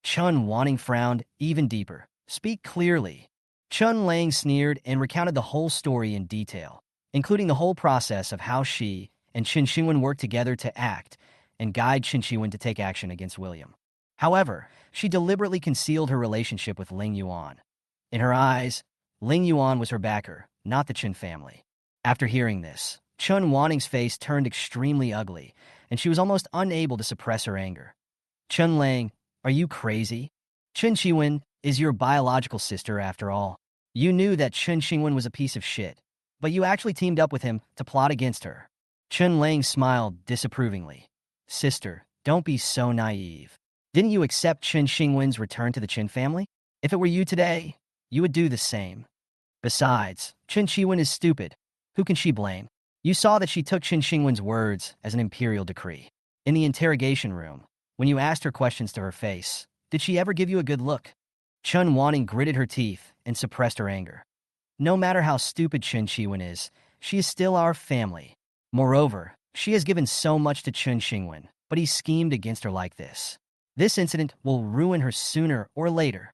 Speaker 1: Chen Wanning frowned even deeper. "Speak clearly." Chen Lang sneered and recounted the whole story in detail, including the whole process of how she and Chen Xingwen worked together to act and guide Chen Xingwen to take action against William. However, she deliberately concealed her relationship with Ling Yuan. In her eyes, Ling Yuan was her backer, not the Chen family. After hearing this, Chen Wanning's face turned extremely ugly, and she was almost unable to suppress her anger. "Chen Lang, are you crazy? Chen Xingwen is your biological sister after all. You knew that Chen Xingwen was a piece of shit, but you actually teamed up with him to plot against her." Chen Lang smiled disapprovingly. "Sister, don't be so naive. Didn't you accept Chen Xingwen's return to the Chen family? If it were you today, you would do the same. Besides, Chen Xingwen is stupid. Who can she blame? You saw that she took Chen Xingwen's words as an imperial decree. In the interrogation room, when you asked her questions to her face, did she ever give you a good look?" Chen Wanning gritted her teeth and suppressed her anger. "No matter how stupid Chen Xingwen is, she is still our family. Moreover, she has given so much to Chen Xingwen, but he schemed against her like this. This incident will ruin her sooner or later."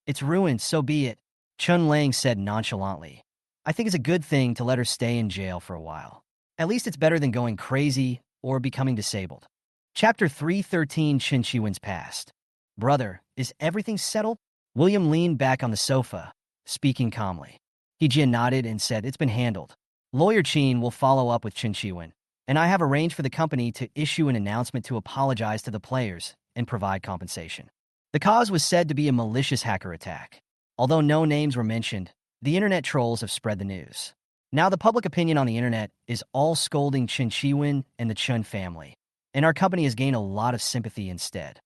Speaker 1: "It's ruined, so be it," Chen Lang said nonchalantly. "I think it's a good thing to let her stay in jail for a while. At least it's better than going crazy or becoming disabled." Chapter 313, Chen Chi-win's past. "Brother, is everything settled?" William leaned back on the sofa, speaking calmly. He nodded and said, "It's been handled. Lawyer Qin will follow up with Chen Chi-win, and I have arranged for the company to issue an announcement to apologize to the players and provide compensation." The cause was said to be a malicious hacker attack. Although no names were mentioned, the internet trolls have spread the news. Now the public opinion on the internet is all scolding Chen Chi-win and the Chen family, and our company has gained a lot of sympathy instead.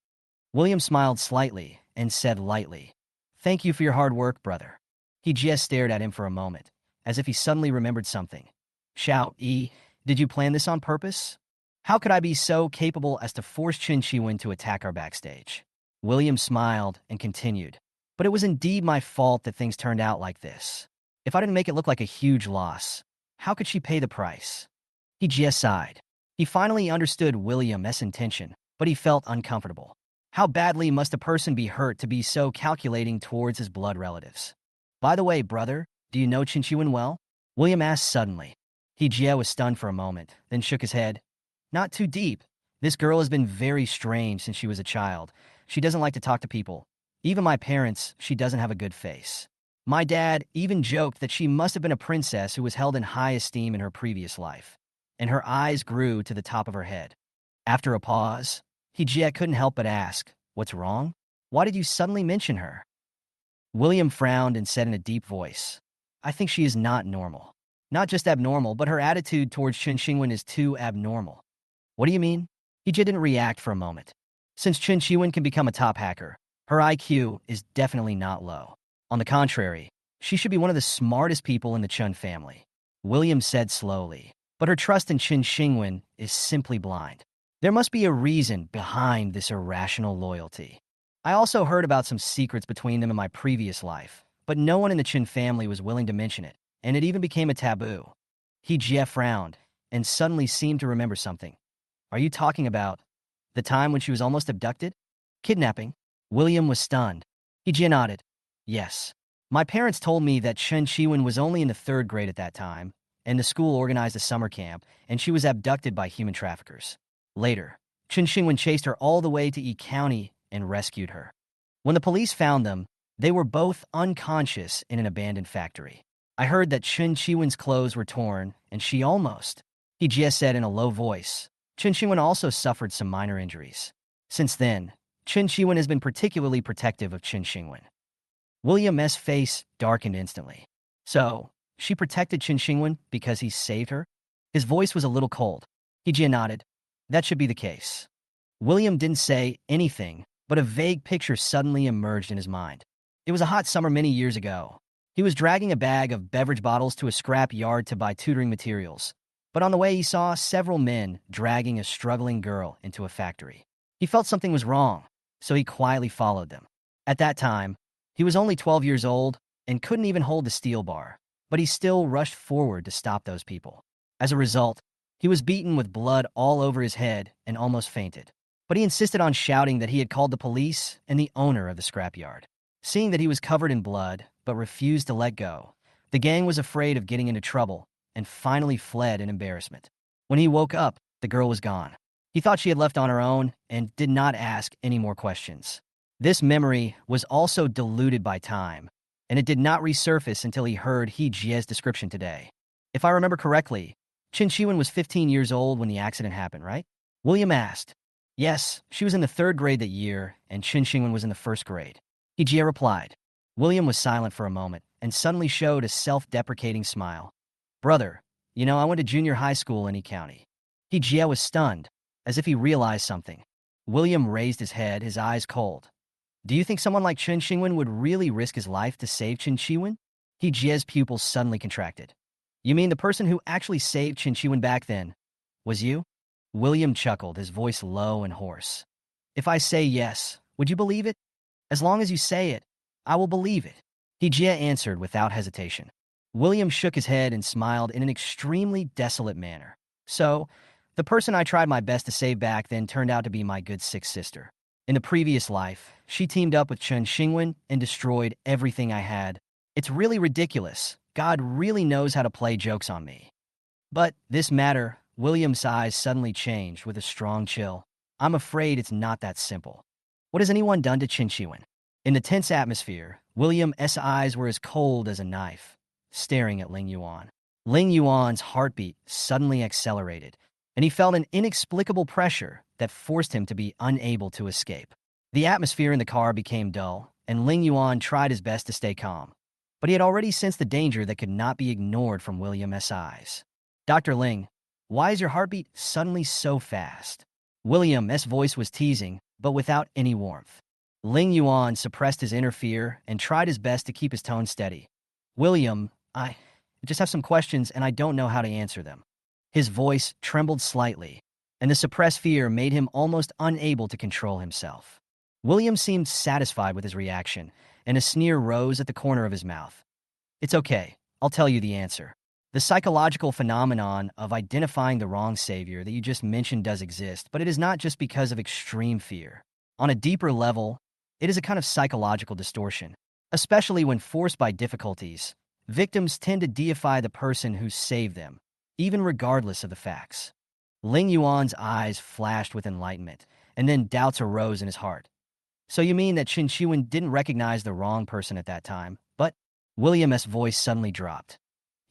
Speaker 1: William smiled slightly and said lightly, "Thank you for your hard work, brother." He just stared at him for a moment, as if he suddenly remembered something. "Xiao Yi, did you plan this on purpose? How could I be so capable as to force Chen Chi-win to attack our backstage?" William smiled and continued, "But it was indeed my fault that things turned out like this. If I didn't make it look like a huge loss, how could she pay the price?" He just sighed. He finally understood William's intention, but he felt uncomfortable. How badly must a person be hurt to be so calculating towards his blood relatives? "By the way, brother, do you know Chen Chi-win well?" William asked suddenly. He was stunned for a moment, then shook his head. "Not too deep. This girl has been very strange since she was a child. She doesn't like to talk to people. Even my parents, she doesn't have a good face. My dad even joked that she must have been a princess who was held in high esteem in her previous life." And her eyes grew to the top of her head. After a pause, He couldn't help but ask, "What's wrong? Why did you suddenly mention her?" William frowned and said in a deep voice, "I think she is not normal. Not just abnormal, but her attitude towards Chen Xingwen is too abnormal." "What do you mean?" He didn't react for a moment. Since Chen Xingwen can become a top hacker, Her IQ is definitely not low. On the contrary, she should be one of the smartest people in the Chun family, William said slowly. But her trust in Qin Xingwen is simply blind. There must be a reason behind this irrational loyalty. I also heard about some secrets between them in my previous life, but no one in the Qin family was willing to mention it, and it even became a taboo. Jie frowned and suddenly seemed to remember something. Are you talking about the time when she was almost abducted? Kidnapping? William was stunned. Jie nodded. Yes. My parents told me that Chen Shiwen was only in the 3rd grade at that time, and the school organized a summer camp, and she was abducted by human traffickers. Later, Chen Xingwen chased her all the way to Yi County and rescued her. When the police found them, they were both unconscious in an abandoned factory. I heard that Chen Shiwen's clothes were torn, and she almost, he just said in a low voice. Chen Shiwen also suffered some minor injuries. Since then, Chen Shiwen has been particularly protective of Chen Xingwen. William's face darkened instantly. So, she protected Chen Xingwen because he saved her? His voice was a little cold. He nodded. That should be the case. William didn't say anything, but a vague picture suddenly emerged in his mind. It was a hot summer many years ago. He was dragging a bag of beverage bottles to a scrap yard to buy tutoring materials. But on the way, he saw several men dragging a struggling girl into a factory. He felt something was wrong, so he quietly followed them. At that time, he was only 12 years old and couldn't even hold the steel bar, but he still rushed forward to stop those people. As a result, he was beaten with blood all over his head and almost fainted. But he insisted on shouting that he had called the police and the owner of the scrapyard. Seeing that he was covered in blood but refused to let go, the gang was afraid of getting into trouble and finally fled in embarrassment. When he woke up, the girl was gone. He thought she had left on her own and did not ask any more questions. This memory was also diluted by time, and it did not resurface until he heard Jie's description today. If I remember correctly, Chen Shiwen was 15 years old when the accident happened, right? William asked. Yes, she was in the 3rd grade that year, and Chen Xingwen was in the 1st grade. Jie replied. William was silent for a moment and suddenly showed a self-deprecating smile. Brother, I went to junior high school in Yi County. Jie was stunned, as if he realized something. William raised his head, his eyes cold. Do you think someone like Chen Xingwen would really risk his life to save Chen Shiwen? Jie's pupils suddenly contracted. You mean the person who actually saved Chen Shiwen back then was you? William chuckled, his voice low and hoarse. If I say yes, would you believe it? As long as you say it, I will believe it. Jie answered without hesitation. William shook his head and smiled in an extremely desolate manner. So, the person I tried my best to save back then turned out to be my good 6th sister. In the previous life, she teamed up with Chen Xingwen and destroyed everything I had. It's really ridiculous. God really knows how to play jokes on me. But this matter, William's eyes suddenly changed with a strong chill. I'm afraid it's not that simple. What has anyone done to Chen Shiwen? In the tense atmosphere, William's eyes were as cold as a knife, staring at Ling Yuan. Ling Yuan's heartbeat suddenly accelerated, and he felt an inexplicable pressure that forced him to be unable to escape. The atmosphere in the car became dull, and Ling Yuan tried his best to stay calm. But he had already sensed the danger that could not be ignored from William's eyes. Dr. Ling, why is your heartbeat suddenly so fast? William's voice was teasing, but without any warmth. Ling Yuan suppressed his inner fear and tried his best to keep his tone steady. William, I just have some questions and I don't know how to answer them. His voice trembled slightly, and the suppressed fear made him almost unable to control himself. William seemed satisfied with his reaction, and a sneer rose at the corner of his mouth. It's okay, I'll tell you the answer. The psychological phenomenon of identifying the wrong savior that you just mentioned does exist, but it is not just because of extreme fear. On a deeper level, it is a kind of psychological distortion. Especially when forced by difficulties, victims tend to deify the person who saved them, even regardless of the facts. Ling Yuan's eyes flashed with enlightenment, and then doubts arose in his heart. So you mean that Chen Shiwen didn't recognize the wrong person at that time, but William's voice suddenly dropped.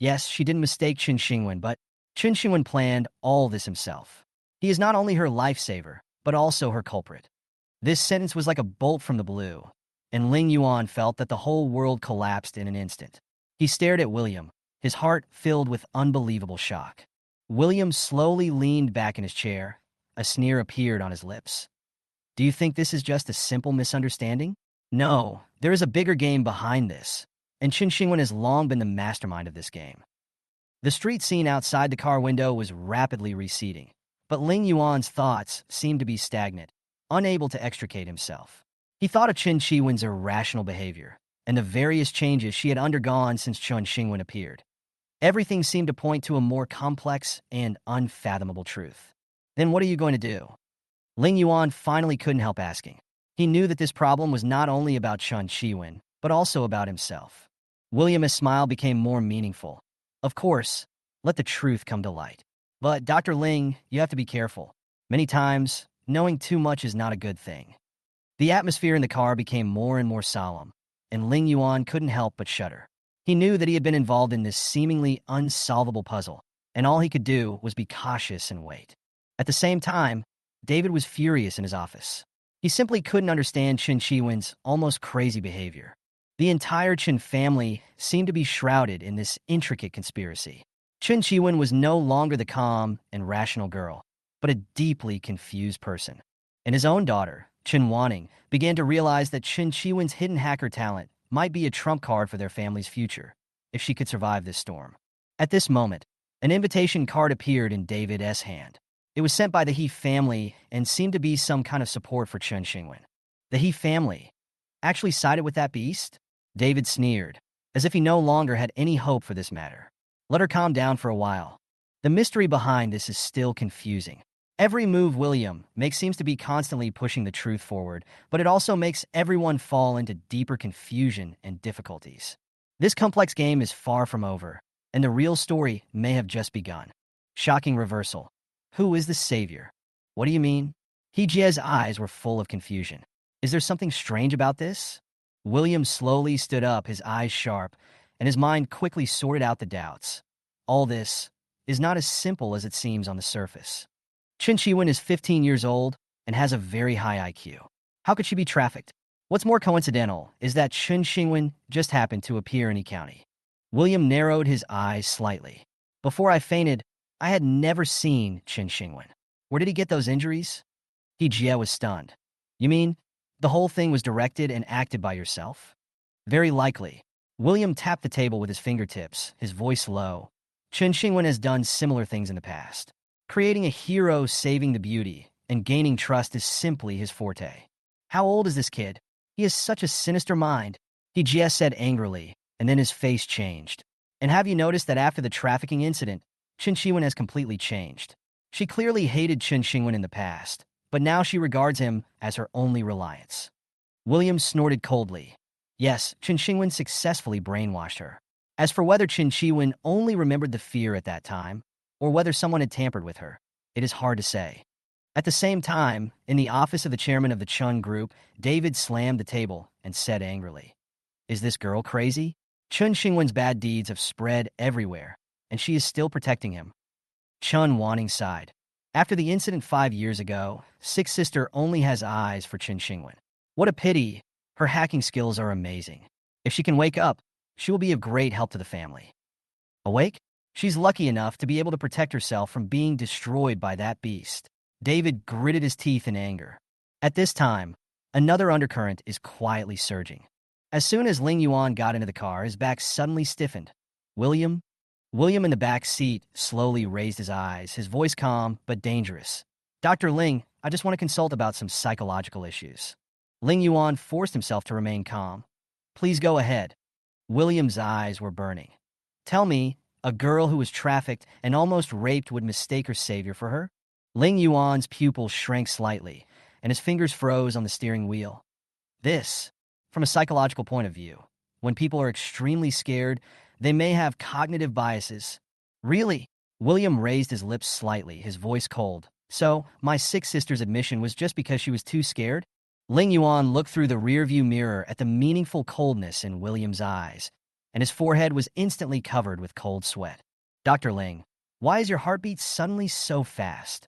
Speaker 1: Yes, she didn't mistake Chen Xingwen, but Chen Xingwen planned all this himself. He is not only her lifesaver, but also her culprit. This sentence was like a bolt from the blue, and Ling Yuan felt that the whole world collapsed in an instant. He stared at William, his heart filled with unbelievable shock. William slowly leaned back in his chair. A sneer appeared on his lips. Do you think this is just a simple misunderstanding? No, there is a bigger game behind this, and Qin Xingwen has long been the mastermind of this game. The street scene outside the car window was rapidly receding, but Ling Yuan's thoughts seemed to be stagnant, unable to extricate himself. He thought of Qin Shiwen's irrational behavior and the various changes she had undergone since Qin Xingwen appeared. Everything seemed to point to a more complex and unfathomable truth. Then what are you going to do? Ling Yuan finally couldn't help asking. He knew that this problem was not only about Qin Shiwen, but also about himself. William's smile became more meaningful. Of course, let the truth come to light. But Dr. Ling, you have to be careful. Many times, knowing too much is not a good thing. The atmosphere in the car became more and more solemn, and Ling Yuan couldn't help but shudder. He knew that he had been involved in this seemingly unsolvable puzzle, and all he could do was be cautious and wait. At the same time, David was furious in his office. He simply couldn't understand Qin Shiwen's almost crazy behavior. The entire Qin family seemed to be shrouded in this intricate conspiracy. Qin Shiwen was no longer the calm and rational girl, but a deeply confused person. And his own daughter, Qin Wanning, began to realize that Qin Shiwen's hidden hacker talent might be a trump card for their family's future, if she could survive this storm. At this moment, an invitation card appeared in David's hand. It was sent by the He family and seemed to be some kind of support for Qin Xingwen. The He family actually sided with that beast? David sneered, as if he no longer had any hope for this matter. Let her calm down for a while. The mystery behind this is still confusing. Every move William makes seems to be constantly pushing the truth forward, but it also makes everyone fall into deeper confusion and difficulties. This complex game is far from over, and the real story may have just begun. Shocking reversal. Who is the savior? What do you mean? He-Jie's eyes were full of confusion. Is there something strange about this? William slowly stood up, his eyes sharp, and his mind quickly sorted out the doubts. All this is not as simple as it seems on the surface. Qin Shiwen is 15 years old and has a very high IQ. How could she be trafficked? What's more coincidental is that Qin Shiwen just happened to appear in E County. William narrowed his eyes slightly. Before I fainted, I had never seen Qin Xingwen. Where did he get those injuries? He-Jie was stunned. You mean, the whole thing was directed and acted by yourself? Very likely. William tapped the table with his fingertips, his voice low. Qin Xingwen has done similar things in the past. Creating a hero saving the beauty and gaining trust is simply his forte. How old is this kid? He has such a sinister mind, He-Jie said angrily, and then his face changed. And have you noticed that after the trafficking incident, Qin Shiwen has completely changed? She clearly hated Qin Xingwen in the past, but now she regards him as her only reliance. William snorted coldly. Yes, Qin Xingwen successfully brainwashed her. As for whether Qin Shiwen only remembered the fear at that time, or whether someone had tampered with her, it is hard to say. At the same time, in the office of the chairman of the Chun group, David slammed the table and said angrily, "Is this girl crazy? Qin Xingwen's bad deeds have spread everywhere, and she is still protecting him." Chun Wanning sighed. After the incident 5 years ago, Sixth Sister only has eyes for Qin Xingwen. What a pity. Her hacking skills are amazing. If she can wake up, she will be of great help to the family. Awake? She's lucky enough to be able to protect herself from being destroyed by that beast. David gritted his teeth in anger. At this time, another undercurrent is quietly surging. As soon as Ling Yuan got into the car, his back suddenly stiffened. William in the back seat slowly raised his eyes, his voice calm but dangerous. "Dr. Ling, I just want to consult about some psychological issues." Ling Yuan forced himself to remain calm. "Please go ahead." William's eyes were burning. "Tell me, a girl who was trafficked and almost raped would mistake her savior for her?" Ling Yuan's pupils shrank slightly, and his fingers froze on the steering wheel. This, from a psychological point of view, when people are extremely scared, they may have cognitive biases. Really? William raised his lips slightly, his voice cold. So, my sixth sister's admission was just because she was too scared? Ling Yuan looked through the rearview mirror at the meaningful coldness in William's eyes, and his forehead was instantly covered with cold sweat. "Dr. Ling, why is your heartbeat suddenly so fast?"